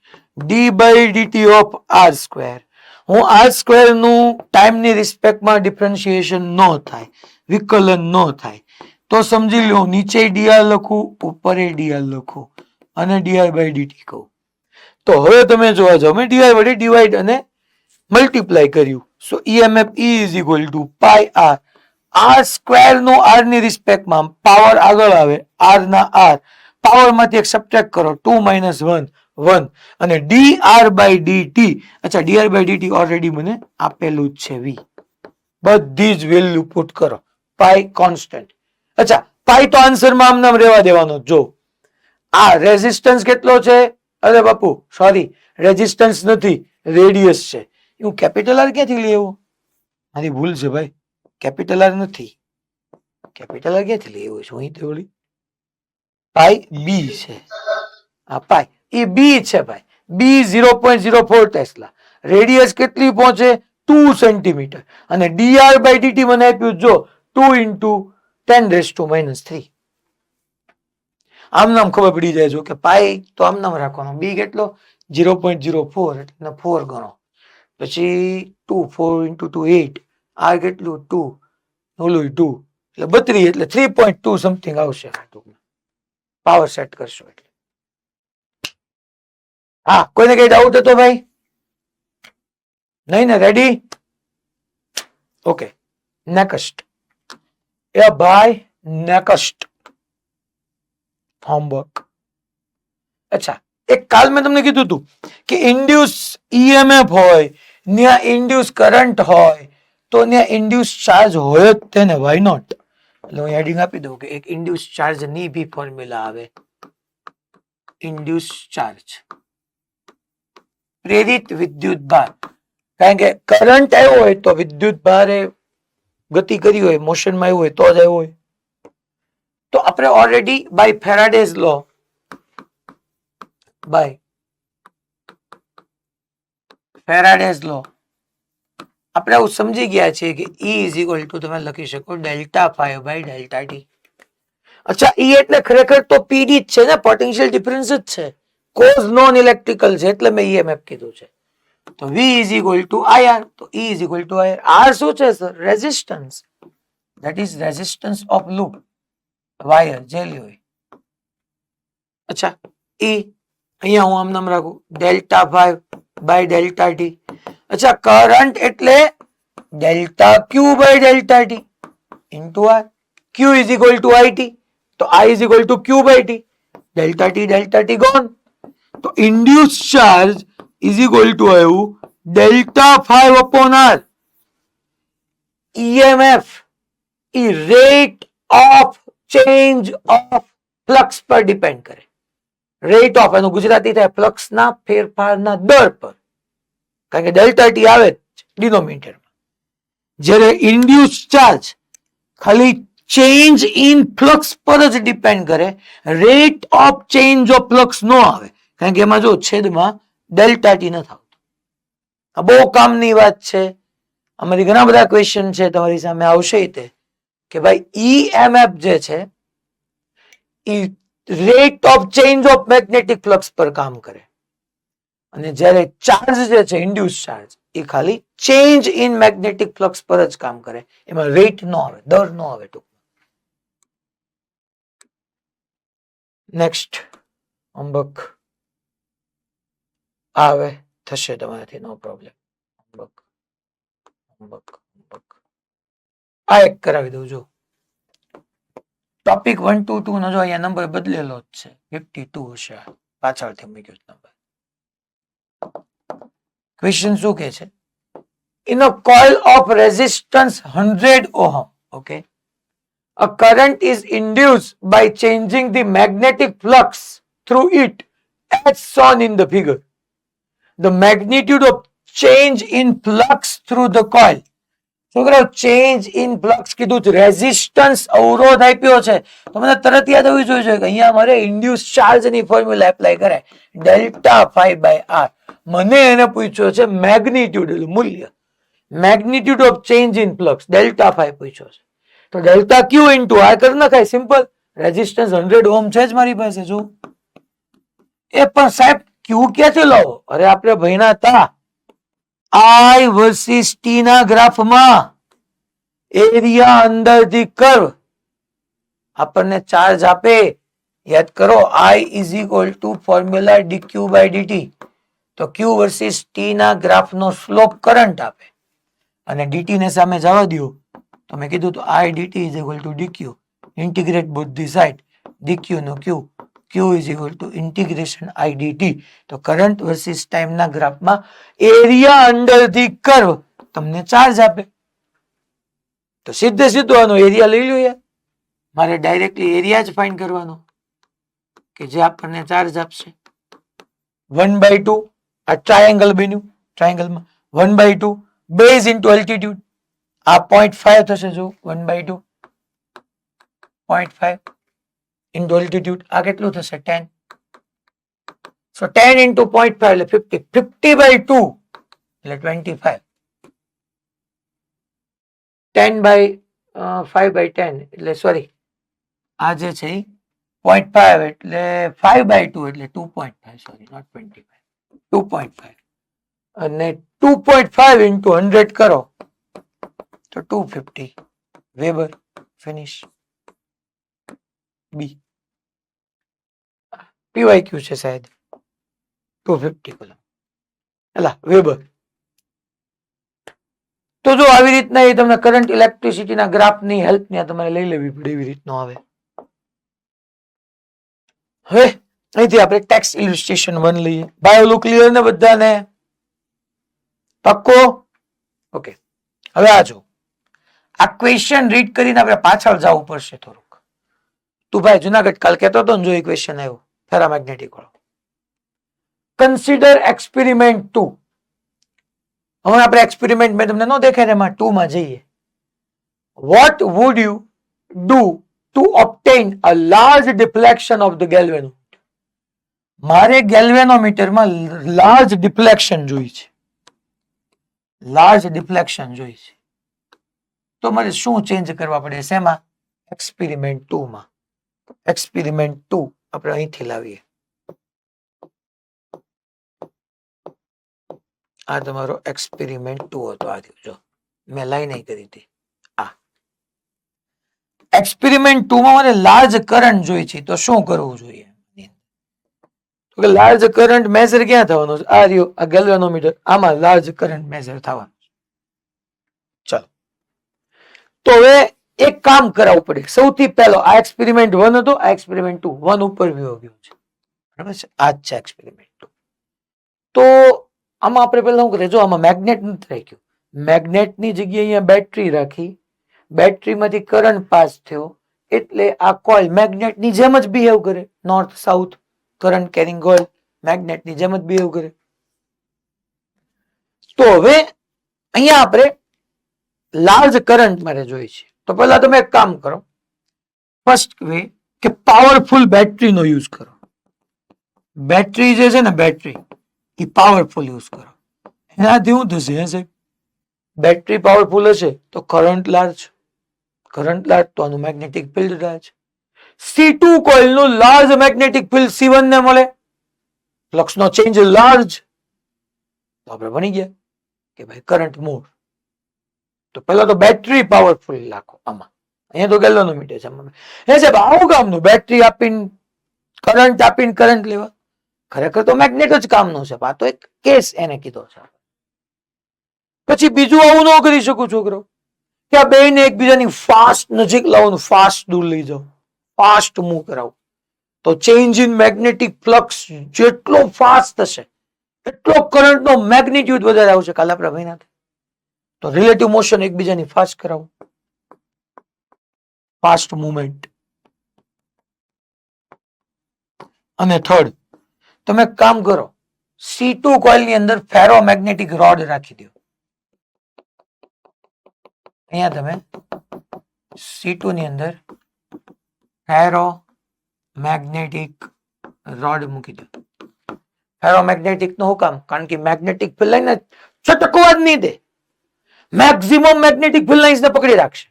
d by dt of r square. હું r square નું time ની રિસ્પેક્ટમાં differentiation ન થાય, વિકલન ન થાય, તો સમજી લો નીચે dr લખું, ઉપર dr લખું અને dr by dt કહું. તો હવે તમે જોવા જાઓ, મેં dr વડે ડિવાઈડ અને મલ્ટીપ્લાય કર્યું. સો EMF E is equal to pi r. r square નું r ની રિસ્પેક્ટમાં પાવર આગળ આવે, r ના r પાવર માંથી એક સબટ્રેક્ટ કરો, 2 - 1 1 અને dr by dt. અચ્છા, dr by dt ઓલરેડી મને આપેલું જ છે v. બધી જ વેલ્યુ પુટ કરો. પાઈ કોન્સ્ટન્ટ. અચ્છા, પાઈ તો આન્સરમાં આમ નામ રહેવા દેવાનો. જો આ રેઝિસ્ટન્સ કેટલો છે? અરે બાપુ સોરી, રેઝિસ્ટન્સ નથી, રેડિયસ છે. હું કેપિટલ આર ક્યાંથી લઈ આવું? મારી ભૂલ છે ભાઈ, કેપિટલ આર નથી. કેપિટલ આર ક્યાંથી લઈ આવ્યો છું? અહીં તો ઓલી પાઈ બી છે. આ પાઈ એ બી છે ભાઈ. બી 0.04 ટેસ્લા. રેડિયસ કેટલી પહોંચે? 2 સેન્ટીમીટર. અને dr by dt મને આપ્યું જો 2 × 10⁻³ આમ નામ ખબર પડી જાય જો કે પાઈ તો આમ નામ રાખવાનો, બી કેટલો 0.04 એટલે 4 ગણો, પછી 2 4 into 2 8, આ કેટલું 2, ઓલું 2 એટલે 32 એટલે 3.2 સમથિંગ આવશે પાવર સેટ કરશો એટલે. હા, કોઈને કઈ ડાઉટ હતો ભાઈ? નહીં ને? રેડી? Okay, next. એ ભાઈ નેક્સ્ટ હોમવર્ક. અચ્છા, એક કાલ મેં તમને કીધું હતું કે ઇન્ડ્યુસ ઈએમએફ હોય ત્યાં ઇન્ડ્યુસ કરંટ હોય તો ત્યાં ઇન્ડ્યુસ ચાર્જ હોય જ તેને, વાય નોટ? એટલે હું હેડિંગ આપી દઉં કે એક ઇન્ડ્યુસ ચાર્જ ની બી ફોર્મ્યુલા આવે. ઇન્ડ્યુસ ચાર્જ, પ્રેરિત વિદ્યુત ભાર. કારણ કે કરંટ આવ્યો હોય તો વિદ્યુત ભારે ગતિ કરી હોય, મોશનમાં આવ્યું હોય તો જ આવ્યો હોય. તો આપણે already by Faraday's law, by Faraday's law આપણે આવું સમજી ગયા છીએ કે E ઇઝ ઇક્વલ ટુ તમે લખી શકો delta phi by delta T. અચ્છા, E એટલે ખરેખર તો પીડી જ છે ને, પોટેન્શિયલ ડિફરન્સ જ છે, કોઝ નોન ઇલેક્ટ્રિકલ છે એટલે મેં ઈએમએફ કીધું છે. તો V is equal to IR, તો E is equal to IR. R શું છે sir? Resistance, that is resistance of loop, wire જેલી હોય. અચ્છા, E અહીંયા હું આમ નામ રાખું ડેલ્ટા 5 બાય ડેલ્ટા ટી. અચ્છા, કરંટ એટલે delta q by delta t into R. Q is equal to IT, તો I is equal to q by t. Delta t gone. તો induce charge is equal two આવ્યું delta 5 upon R. EMF એ rate of change of flux પર depend કરે. Rate of એનું ગુજરાતી થાય flux ના ફેરફારના દર પર, કારણ કે ડેલ્ટા ટી આવે ડિનોમિનેટરમાં. જ્યારે ઇન્ડ્યુસ ચાર્જ ખાલી ચેન્જ ઇન ફ્લક્સ પર જ ડિપેન્ડ કરે, rate of change of flux નો આવે, કારણ કે એમાં જો છેદમાં ડેલ્ટા ટી નથી આવતું. આ બહુ કામની વાત છે, અમારી ઘણા બધા ક્વેશ્ચન છે તમારી સામે આવશે તે કે ભાઈ ઈએમએફ જે છે એ rate of change of magnetic flux પર કામ કરે, અને જ્યારે ચાર્જ જે છે ઇન્ડ્યુસ ચાર્જ એ ખાલી ચેન્જ ઇન મેગ્નેટિક ફ્લક્સ પર જ કામ કરે, એમાં રેટ નો આવે, દર નો આવે. નેક્સ્ટ હોમવર્ક આવે થશે તમારાથી, નો પ્રોબ્લેમ. હોમવર્ક હોમવર્ક હોમવર્ક આ એક કરાવી દઉં. જો ટોપિક 122 નો જો અહીંયા નંબર બદલેલો જ છે, 52 હશે, પાછળથી મૂક્યો નંબર. ક્વેશ્ચન શું કે છે? In a coil of resistance 100 ohm, okay, a current is induced by changing the magnetic flux through it as shown in the figure. The magnitude of change in flux through the coil. છોકરાઓ change in flux કીધું છે, resistance અવરોધ આપ્યો છે, તો મને તરત યાદ આવવી જોઈએ કે અહીંયા મારે ઇન્ડ્યુસ ચાર્જ ની ફોર્મ્યુલા એપ્લાય કરાય, ડેલ્ટા 5 બાય આર. મને એને પૂછ્યો છે મેગ્નિટ્યુડ, મૂલ્ય, magnitude of change in flux delta 5 પૂછ્યો છે, તો ડેલ્ટા ક્યુ ઇન્ટુ આર કરી નખાય, સિમ્પલ. રેઝિસ્ટન્સ 100 ઓહમ છે જ મારી પાસે, જો. એ પણ સાહેબ ક્યુ ક્યાંથી લાવો? અરે આપણે ભણ્યા હતા I વર્સિસ ટી ના ગ્રાફમાં એરિયા અંદરથી કર્વ આપણને ચાર્જ આપે, યાદ કરો, I is equal to formula dq by dt. તો ક્યુ વર્સિસ ટી ના ગ્રાફનો સ્લોપ કરંટ આપે, અને dt ને સામે જવા દો તો મેં કીધું તો I dt is equal to dq, integrate both the side, dq નો q, q is equal to integration I dt. તો કરંટ વર્સિસ ટાઈમ ના ગ્રાફમાં એરિયા અંડર ધી કર્વ તમને ચાર્જ આપે, તો સીધે સીધો આનો એરિયા લઈ લો યાર. મારે ડાયરેક્ટલી એરિયા જ ફાઇન્ડ કરવાનો કે જે આપણને ચાર્જ આપશે. 1/2 આ ટ્રાયેંગલ બન્યું, ટ્રાયેંગલમાં 1/2 બેઝ ઇન્ટુ એલ્ટિટ્યુડ, આ 0.5 થશે, જો 1/2 0.5 ઇન્ટુ એલ્ટિટ્યુડ, આ કેટલું થશે 10. સો 10 ઇન્ટુ 0.5 એટલે 50, 50/2 એટલે 25, 10/5/10 એટલે સોરી આ જે છે 0.5 એટલે 5/2 એટલે 2.5, સોરી નોટ 25, 2.5 અને 2.5 into 100 કરો તો 250 વેબર. ફિનિશ. બી પીવાયક્યુ છે શાયદ 250 કુલમ એલા વેબર. તો જો આવી રીતના એ તમને કરંટ ઇલેક્ટ્રિસિટીના ગ્રાફની હેલ્પની તમારે લઈ લેવી પડે એવી રીતનો આવે. હવે અહીંથી આપણે ટેક્સ ઇલિસ્ટ્રેશન 1 લઈએ. બાયોલું ક્લિયર ને બધાને? પક્કો? ઓકે. હવે આ જો આ ક્વેશ્ચન રીડ કરીને આપણે પાછળ જવું પડશે થોડુંક. તું ભાઈ જુનાગઢ કાલ કહેતો હતો ને, જો એ ક્વેશ્ચન આવ્યો પેરામેગ્નેટિક વાળો. Consider experiment 2. હવે આપણે એક્સપેરિમેન્ટ મેં તમને ન દેખાય એમાં 2 માં જઈએ. What would you do to obtain a large deflection of the galvanometer? મારે ગેલ્વેનોમીટરમાં લાર્જ ડિફ્લેક્શન જોઈ છે. લાર્જ ડિફ્લેક્શન જોઈ છે તો મારે શું ચેન્જ કરવા પડે? શેમાં? એક્સપેરિમેન્ટ 2 માં. એક્સપેરિમેન્ટ 2 આપણે અહીંથી લાવીએ. આ તમારો એક્સપેરિમેન્ટ 2 હતો. આ જો મેં લાઈન કરી હતી. આ એક્સપેરિમેન્ટ 2 માં મારે લાર્જ કરંટ જોઈ છે તો શું કરવું જોઈએ? તો કે લાર્જ કરંટ મેઝર ક્યાં થવાનો છે? આ રહ્યો આ ગેલ્વેનોમીટર, આમાં લાર્જ કરંટ મેઝર થવાનો છે. ચાલો તો હવે એક કામ કરાવવું પડે. સૌથી પહેલો આ એક્સપેરિમેન્ટ 1 હતો, આ એક્સપેરિમેન્ટ 2 1 ઉપર ગયો છે. બરાબર છે? આ જ છે એક્સપેરિમેન્ટ 2. તો આમાં આપણે પહેલા શું કરીએ? જો આમાં મેગ્નેટ નથી રાખ્યું, મેગ્નેટની જગ્યાએ અહીંયા બેટરી રાખી, બેટરીમાંથી કરંટ પાસ થયો એટલે આ કોઇલ મેગ્નેટની જેમ જ બિહેવ કરે. North south current carrying coil મેગ્નેટની જેમ જ બિહેવ કરે. તો હવે અહીંયા આપણે લાર્જ કરંટ મારે જોઈએ છે. તો પહેલા તમે એક કામ કરો, ફર્સ્ટ વે કે પાવરફુલ બેટરીનો યુઝ કરો. બેટરી જે છે ને, બેટરી એ પાવરફુલ યુઝ કરો. એનાથી શું થશે સાહેબ? બેટરી પાવરફુલ હશે તો કરંટ લાર્જ, કરંટ લાર્જ તો આનું મેગ્નેટિક ફિલ્ડ લાર્જ. C2 કોઇલનું લાર્જ મેગ્નેટિક ફિલ્ડ C1 ને મળે, ફ્લક્સનો ચેન્જ લાર્જ. તો આપણે બની ગયા કે ભાઈ કરંટ મોર. તો પહેલા તો બેટરી પાવરફુલ રાખો આમાં. અહીંયા તો ગેલ્વેનોમીટર છે. હે સાહેબ આવું કામનું બેટરી આપીને કરંટ લેવા? ખરેખર તો મેગ્નેટ જ કામનું છે. આ તો એક કેસ એને કીધો છે. પછી બીજું આવું ન કરી શકું છોકરો કે આ બેને એકબીજાની ફાસ્ટ નજીક લાવવાનું, ફાસ્ટ દૂર લઈ જાઓ, ફાસ્ટ મૂવ કરાવો. તો ચેન્જ ઇન મેગ્નેટિક ફ્લક્સ જેટલો ફાસ્ટ થશે એટલો કરંટનો મેગ્નિટ્યુડ વધારે આવશે. કાલે આપણે ભાઈ તો રિલેટિવ મોશન એકબીજાની ફાસ્ટ કરાવો, ફાસ્ટ મુવમેન્ટ. અને થર્ડ, તમે કામ કરો, C2 કોઇલની અંદર ફેરોમેગ્નેટિક રોડ રાખી દો. અહીંયા તમે C2 ની અંદર ફેરોમેગ્નેટિક રોડ મૂકી દો. ફેરોમેગ્નેટિક નું કામ? કારણ કે મેગ્નેટિક ફિલ્ડ લાઈન છટકવા જ નહીં દે, મેક્સિમમ મેગ્નેટિક ફિલ્ડ લાઇન્સ ને પકડી રાખશે.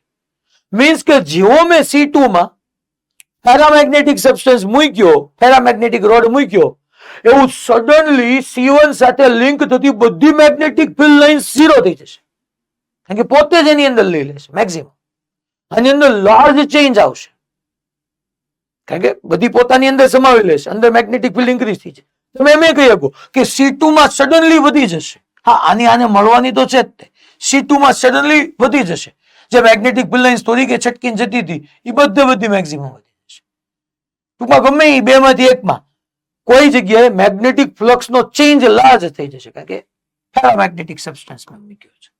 મીન્સ કે જેવો મેં C2 માં પેરામેગ્નેટિક સબસ્ટન્સ મૂક્યો, પેરામેગ્નેટિક રોડ મૂક્યો, એવું સડનલી C1 સાથે લિંક થતી બધી મેગ્નેટિક ફિલ્ડ લાઇન્સ ઝીરો થઈ જશે. કારણ કે પોતે જ એની અંદર લઈ લેશે મેક્સિમમ. આની અંદર લાર્જ ચેન્જ આવશે કારણ કે બધી પોતાની અંદર સમાવી લેશે. અંદર મેગ્નેટિક ફિલ્ડ ઇન્ક્રીઝ થઈ જાય. તમે એમ કહી શકો કે C2 માં સડનલી વધી જશે. હા, આને મળવાની તો છે જ તે. C2 માં સડનલી વધી જશે. જે મેગ્નેટિક ફિલ્ડ લાઇન્સ થોડી કે છટકીને જતી હતી એ બધી મેક્સિમમ વધી જશે. ટૂંકમાં ગમે એ બે માંથી એકમાં કોઈ જગ્યાએ મેગ્નેટિક ફ્લક્સ નો ચેન્જ લાર્જ થઈ જશે કારણ કે પેરામેગ્નેટિક સબસ્ટન્સમાં મૂક્યો છે.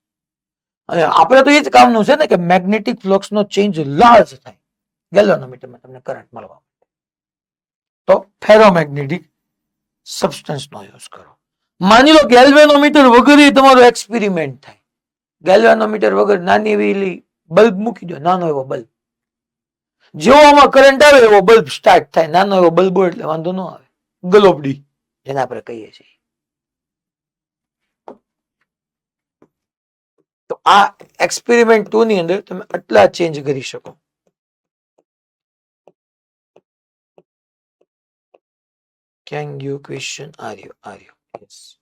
અને આપણે તો એ જ કામનું છે ને કે મેગ્નેટિક ફ્લક્સ નો ચેન્જ લાર્જ થાય ગેલ્વેનોમીટરમાં તમને કરંટ મળવા. તો ફેરોમેગ્નેટિક સબસ્ટન્સ નો યુઝ કરો. માની લો ગેલ્વેનોમીટર વગર તમારો એક્સપેરિમેન્ટ થાય. ગેલ્વેનોમીટર વગર નાની એવી બલ્બ મૂકી દો, નાનો એવો બલ્બ. જેવો આમાં કરંટ આવે એવો બલ્બ સ્ટાર્ટ થાય. નાનો એવો બલ્બ હોય એટલે વાંધો ન આવે. ગલોબડી જેને આપણે કહીએ છીએ. તો આ એક્સપેરિમેન્ટ 2 ની અંદર તમે આટલા ચેન્જ કરી શકો. Can you question Arya? Yes.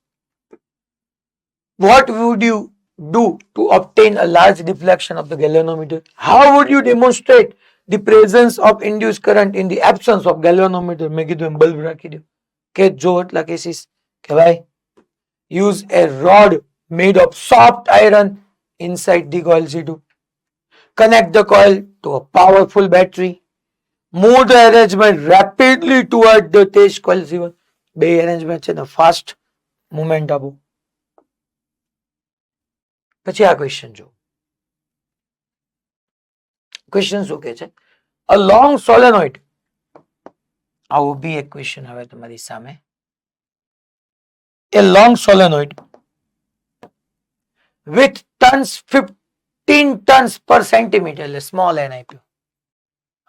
What would you do to obtain a large deflection of the galvanometer? How would you demonstrate the presence of induced current in the absence of galvanometer? મેં કીધું એમ bulb રાખી દો કે જો એટલા cases કે ભાઈ use a rod made of soft iron inside the coil C2. Connect the coil to a powerful battery. Move the arrangement rapidly toward the test coil C1. બે arrangement છે ને fast movement આપો. પછી આ question જો question શું કે છે a long solenoid આવો બી એક ક્વેશ્ચન હવે તમારી સામે a long solenoid with tons 15 tons per centimeter એટલે small n આપ્યું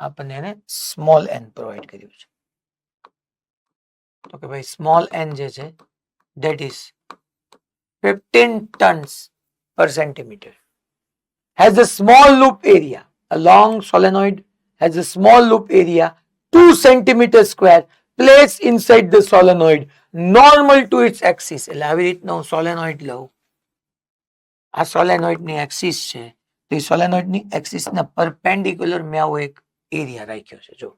આપણને એને small n પ્રોવાઈડ કર્યું છે તો કે ભાઈ small n જે છે that is 15 tons per centimeter has a small loop area. A long solenoid has a small loop area 2 centimeter square placed inside the solenoid normal to its axis. એટલે આવી રીતનો હું solenoid લઉં આ solenoid ની axis છે તો એ solenoid ની axis ના perpendicular મેં આવો એક એરિયા રાખ્યો છે જો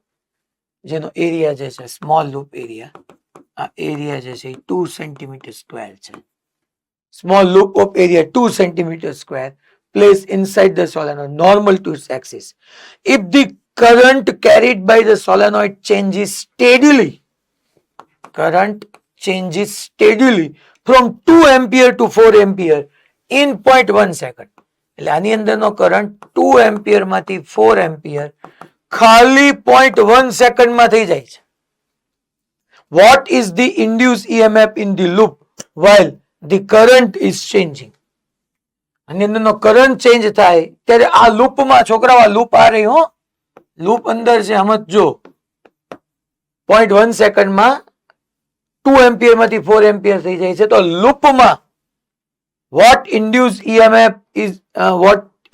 જેનો એરિયા જે છે small loop area આ એરિયા જે છે 2 centimeter square છે small loop of area 2 centimeter square placed inside the solenoid normal to its axis. If the current carried by the solenoid changes steadily from 2 ampere to 4 ampere in 0.1 second. એટલે આની અંદરનો current 2 ampere માંથી 4 ampere ખાલી 0.1 સેકન્ડમાં થઈ જાય છે. What is the induced EMF in the loop while the current is changing? આની અંદરનો કરંટ ચેન્જ થાય ત્યારે આ લૂપમાં છોકરાઓ આ લૂપ આ રહી હો લૂપ અંદર છે સમજો 0.1 સેકન્ડમાં 2 એમ્પિયર માંથી 4 એમ્પિયર થઈ જાય છે તો લૂપમાં what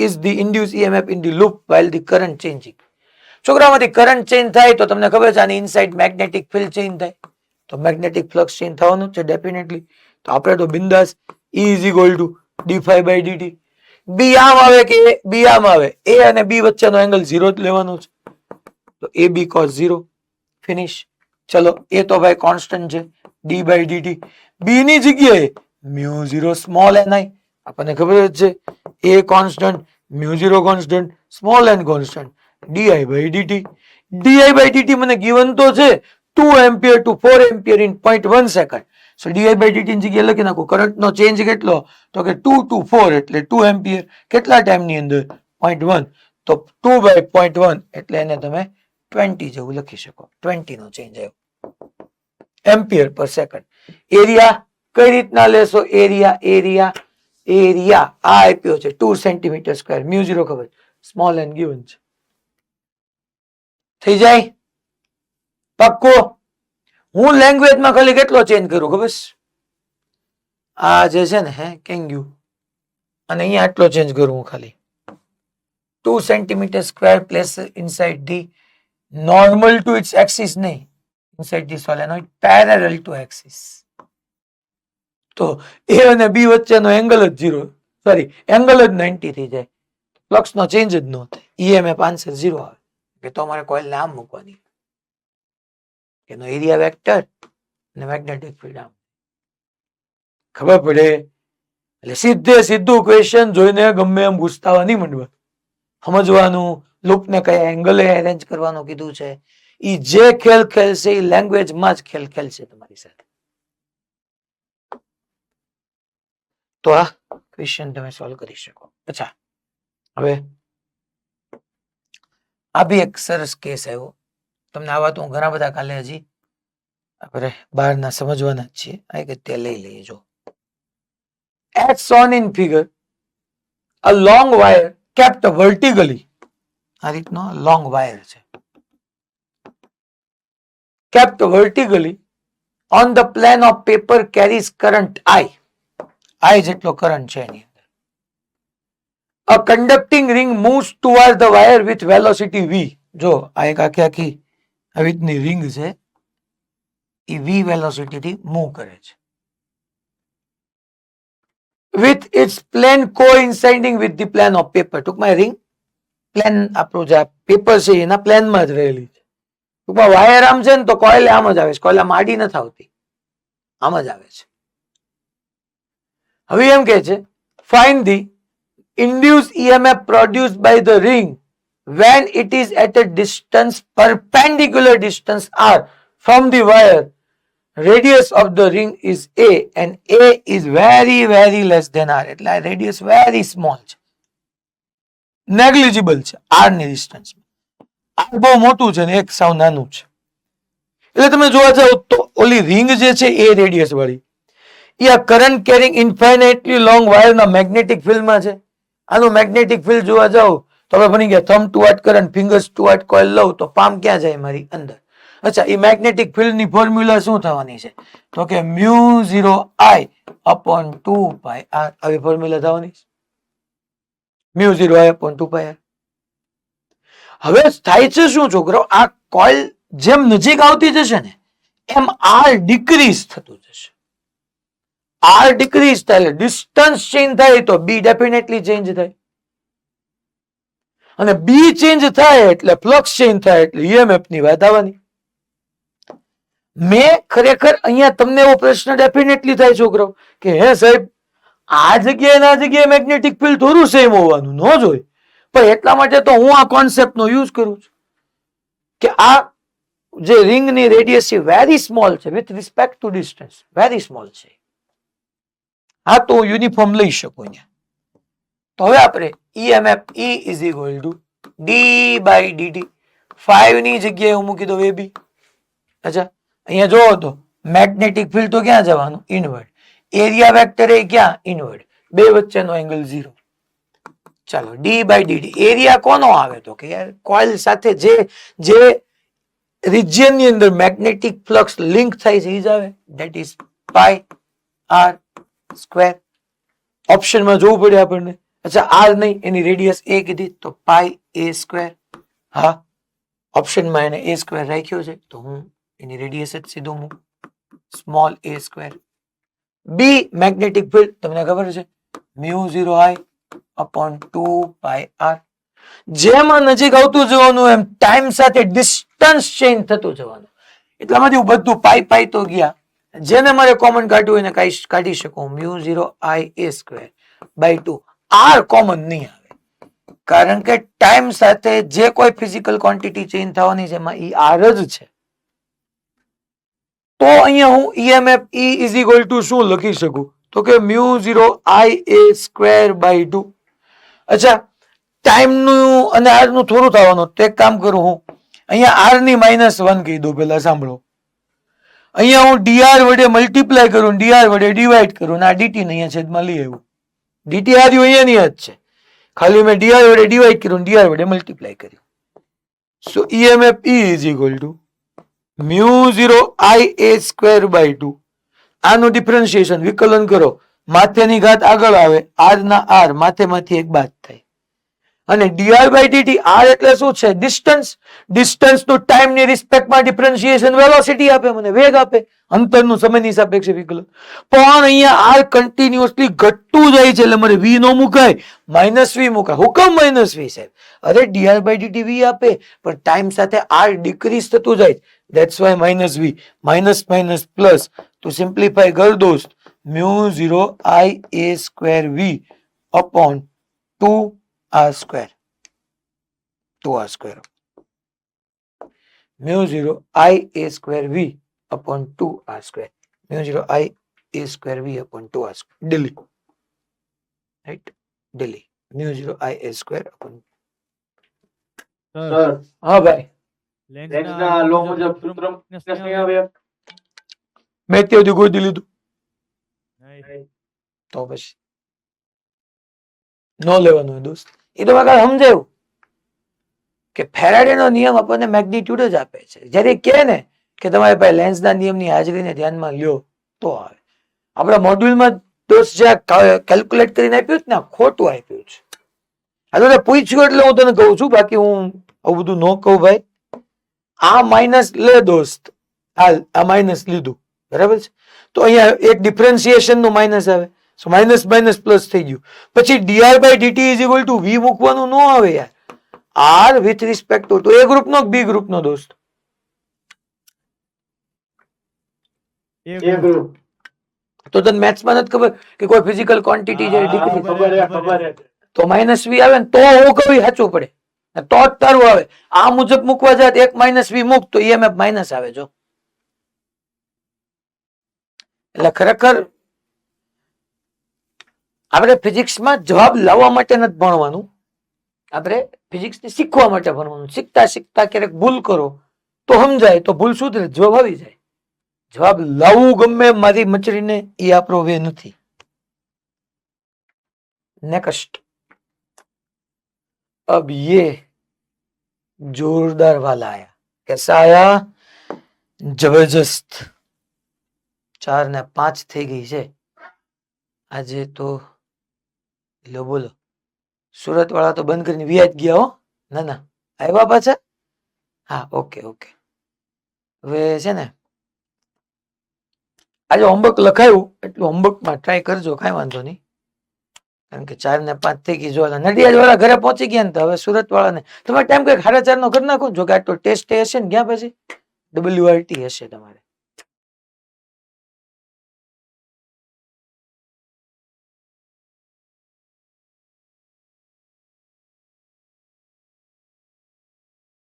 is the induced EMF in the loop while the current changing? છોકરાઓમાંથી કરંટ ચેન્જ થાય તો તમને ખબર છે આની ઇનસાઇડ મેગ્નેટિક ફિલ્ડ ચેન્જ થાય તો મેગ્નેટિક ફ્લક્સ ચેન્જ થવાનું છે ડેફિનેટલી તો આપણે તો બિંદાસ E is equal to d5 by dt. બી આમ આવે કે બી આમ આવે એ અને બી વચ્ચેનો એંગલ 0 જ લેવાનો છે તો એ બી cos 0 ફિનિશ. ચલો એ તો ભાઈ કોન્સ્ટન્ટ છે d by dt. બી ની જગ્યાએ μ0 સ્મોલ ni આપણને ખબર જ છે એ constant μ0 constant small n constant di by dt. di by dt મને given તો છે 2 ampere to 4 ampere in 0.1 second. So di by dt ની જગ્યાએ લખી નાખો કરંટ નો ચેન્જ કેટલો તો કે 2 to 4 એટલે 2 એમ્પિયર કેટલા ટાઈમ ની અંદર 0.1 તો 2 by 0.1 એટલે એને તમે 20 જેવું લખી શકો 20 નો ચેન્જ આવ્યો એમ્પિયર પર સેકન્ડ. એરિયા કઈ રીતના લેશો એરિયા આ આપ્યો છે 2 સેન્ટીમીટર સ્ક્વેર μ0 ખબર સ્મોલ n given છે થઈ જાય પક્કો. હું લેંગ્વેજમાં ખાલી કેટલો ચેન્જ કરું ખબર આ જે છે ને હે કેંગ્યુ અને અહીંયા આટલો ચેન્જ કરું હું ખાલી 2 centimetre square place inside the normal to its axis નહીં inside the solenoid parallel to axis તો એ અને બી વચ્ચેનો એંગલ જ 0 સોરી એંગલ જ 90 થઈ જાય ફ્લક્સ નો ચેન્જ જ ન થાય ઈએમએફ આન્સર 0 આવે કે તો અમારે કોઇલને આમ મૂકવાની એનો એરિયા વેક્ટર અને મેગ્નેટિક ફિલ્ડ આમ ખબર પડે એટલે સીધું ક્વેશ્ચન જોઈને ગમે એમ ગુસ્સાવા નહીં માંડવા સમજવાનું લૂપને કયા એંગલે એરેન્જ કરવાનું કીધું છે ઈ જે ખેલ ખેલશે એ લેંગ્વેજમાં જ ખેલ ખેલશે તમારી સાથે. તો આ ક્વેશ્ચન તમે સોલ્વ કરી શકો. અચ્છા હવે આ બી એક સરસ કેસ આવ્યો તમને આવા તો ઘણા બધા કાલે હજી આપણે બહારના સમજવાના જ છીએ આ કે તે લઈ લઈએ જો as shown in figure a long wire kept vertically આ રીતનો લોંગ વાયર છે kept vertically on the plane of paper carries current I જેટલો કરંટ છે એની અંદર a conducting ring moves toward the wire with velocity v જો આ એક આખી આવી રીતની રિંગ છે એ v વેલોસિટી થી મૂવ કરે છે. with its plane coinciding with the plane of paper. ટૂંકમાં રિંગ પ્લેન આપણું જે પેપર છે એના પ્લેનમાં જ રહેલી છે. ટૂંકમાં વાયર આમ છે ને તો કોઇલ આમ જ આવે છે, કોઇલ આમ આડી નથી આવતી, આમ જ આવે છે. હવે એમ કે છે find the induced EMF produced by the ring when it is at a distance perpendicular distance r from the wire. Radius of the ring is a and a is very less than r. એટલે આ radius very small છે, negligible છે r ની distance. r બહુ મોટું છે ને એક સાવ નાનું છે. એટલે તમે જોવા જાવ તો ઓલી રિંગ જે છે એ રેડિયસ વાળી, એ આ કરંટ કેરિંગ ઇન્ફાઇનાઇટલી લોંગ વાયરના મેગ્નેટિક ફિલ્ડમાં છે. આનું મેગ્નેટિક ફિલ્ડ જોવા જાવ તો આપણે ભણી ગયા થમ્બ ટુ વાટ કરંટ, ફિંગર્સ ટુ વાટ કોઇલ લઉં તો પામ ક્યાં જાય મારી અંદર. અચ્છા, એ મેગ્નેટિક ફિલ્ડ ની ફોર્મ્યુલા શું થવાની છે તો કે μ0I/2πr. આવી ફોર્મ્યુલા થવાની છે, μ0I/2πr. હવે થાય છે શું છોકરો, આ કોઇલ જેમ નજીક આવતી જશે ને એમ આર ડિક્રીઝ થતું જશે. આર ડિક્રીઝ થાય ડિસ્ટન્સ ચેન્જ થાય તો બી ડેફિનેટલી ચેન્જ થાય, અને બી ચેન્જ થાય એટલે ફ્લક્સ ચેન્જ થાય એટલે ઈએમએફ ની વાત આવવાની. મેં ખરેખર અહીંયા તમને એવો પ્રશ્ન ડેફિનેટલી થાય છોકરો કે હે સાહેબ આ જગ્યાએ ના જગ્યાએ મેગ્નેટિક ફિલ્ડ થોડું સેમ હોવાનું ન જોઈ, પણ એટલા માટે તો હું આ કોન્સેપ્ટ નો યુઝ કરું છું કે આ જે રિંગની રેડિયસ છે વેરી સ્મોલ છે with respect to distance, very small છે. હા, તો યુનિફોર્મ લઈ શકું અહીંયા. તો હવે આપણે EMF E is equal to d/dt. 5 ની જગ્યાએ હું મૂકી દઉં AB. અચ્છા, અહીંયા જોવો તો મેગ્નેટિક ફિલ્ડ તો ક્યાં જવાનું, ઇનવર્ડ. એરિયા વેક્ટર એ ક્યાં, ઇનવર્ડ. બે વચ્ચેનો એંગલ 0. ચાલો d/dt એરિયા કોનો આવે તો કે યાર કોઇલ સાથે જે રિજિયન ની અંદર મેગ્નેટિક ફ્લક્સ લિંક થાય છે એ જ આવે, that is pi r square. ઓપ્શનમાં જોવું પડે આપણને. અચ્છા, આર નહીં, એની રેડિયસ એ કીધી તો પાઈ એ સ્ક્વેર. હા, ઓપ્શનમાં એને એ સ્ક્વેર રાખ્યો છે તો હું એની રેડિયસ જ સીધું મૂકું, સ્મોલ એ સ્ક્વેર. બી મેગ્નેટિક ફિલ્ડ તમને ખબર છે μ0I/2πr. જેમ નજીક આવતું જવાનું એમ ટાઈમ સાથે ડિસ્ટન્સ ચેન્જ થતું જવાનું. એટલામાંથી હું બધું પાઈ તો ગયા, જેને મારે કોમન કાઢવું એને કાઢી શકું. μ0I/2 r કોમન નહીં આવે, કારણ કે ટાઈમ સાથે જે કોઈ ફિઝિકલ ક્વોન્ટિટી ચેન્જ થવાની છે એમાં ઈ r જ છે. તો અહીંયા હું EMF E is equal to શું લખી શકું તો કે μ0I/2. અચ્છા, ટાઈમ નું અને r નું થોડું થવાનું, તો એક કામ કરું હું અહીંયા r ની -1 કહી દઉં. પેલા સાંભળો, અહીંયા હું dr વડે મલ્ટીપ્લાય કરું, dr વડે ડિવાઈડ કરું, આ dt ને અહીંયા છેદમાં લઈ આવ્યું. dt હાર્યું અહીંયાની જ છે, ખાલી મેં dr વડે ડિવાઈડ કર્યું, dr વડે મલ્ટીપ્લાય કર્યું. સો EMF E is equal to μ0I/2. આનું ડિફરન્શિએશન વિકલન કરો, માથેની ઘાત આગળ આવે, r ના r માથેમાંથી એક બાદ થાય, અને dr/dt r એટલે શું છે, ડિસ્ટન્સ. ડિસ્ટન્સ નું ટાઈમ ની રિસ્પેક્ટમાં ડિફરન્શિએશન વેલોસિટી આપે, મને વેગ આપે, અંતરનું સમયની સાપેક્ષે વિકલન. પણ અહીંયા r કન્ટિન્યુઅસલી ઘટતું જાય છે એટલે મારે v નો મુકાય, -v મુકાય. હુકમ -v સાહેબ? અરે dr/dt v આપે પણ ટાઈમ સાથે r ડિક્રીઝ થતું જાય, that's why -v. Minus minus plus, તો સિમ્પ્લિફાય કર દોસ્ત, μ0I/2v upon 2r². 2r². μ0I/2v upon 2r². μ0I/2v upon 2r². delete. Right? delete. μ0I/2 upon. Sir, હા ભાઈ, લેન્ઝના લો મુજબ સૂત્ર નહીં આવે? મેં ત્યાં ગોતી લીધું તો પછી ન લેવાનું હોય દોસ્ત. એ તો આગળ સમજાયું કે ફેરાડે નો નિયમ આપણને મેગ્નિટ્યુડ જ આપે છે. જ્યારે કે ને કે તમારે ભાઈ લેન્સના નિયમની હાજરીને ધ્યાનમાં લ્યો તો આવે. આપણા મોડ્યુલમાં દોસ્ત જે કેલ્ક્યુલેટ કરીને આપ્યું છે ને ખોટું આપ્યું છે. આ તો પૂછ્યું એટલે હું તને કહું છું, બાકી હું આવું બધું ન કહું ભાઈ. આ માઇનસ લે દોસ્ત, આ માઇનસ લીધું, બરાબર છે. તો અહીંયા એક ડિફરન્સિએશન નું માઇનસ આવે, સો માઇનસ માઇનસ પ્લસ થઈ ગયું. પછી dr by dt is equal to v મૂકવાનું ન આવે યાર, r વિથ રિસ્પેક્ટ ટુ, તો એ ગ્રુપ નો બી ગ્રુપ નો દોસ્ત, એ ગ્રુપ તો તને મેથ્સ માં નથી ખબર કે કોઈ ફિઝિકલ ક્વોન્ટિટી જે ડિક્રીઝ, ખબર હે. તો માઇનસ વી આવે ને તો હું કવિ સાચું પડે, તો જ તારું આવે. આ મુજબ મૂકવા જાય તો એક માઇનસ વી મૂક તો ઈએમએફ માઇનસ આવે. જો એટલે ખરેખર આપણે ફિઝિક્સમાં જવાબ લાવવા માટે નથી ભણવાનું, આપણે ફિઝિક્સ ને શીખવા માટે ભણવાનું. શીખતા શીખતા ક્યારેક ભૂલ કરો તો સમજાય, તો ભૂલ સુધરે, જવાબ આવી જાય. જવાબ લાવવું ગમે મારી મચરીને, એ આપણો વે નથી. नेक्स्ट, अब ये जोरदार वाला आया. कैसा आया? जबरदस्त. 4 ने 5 થઈ ગઈ છે આજે તો. લો બોલો, સુરત વાળા તો બંધ કરીને વ્યાજ ગયા હો. ના ના, આવ્યા પાછા. હા, ઓકે ઓકે. હવે છે ને આજે હોમવર્ક લખાયું, એટલું હોમવર્કમાં ટ્રાય કરજો, કાંઈ વાંધો નહીં. કારણ કે 4 ને 5 થઈ ગઈ. જો નડિયાદ વાળા ઘરે પહોંચી ગયા ને, તો હવે સુરત વાળા ને તમારે ટાઈમ કઈક 4:30 નો કરી નાખો. જો કે આ તો ટેસ્ટ હશે ને, ગયા પછી WRT હશે તમારે.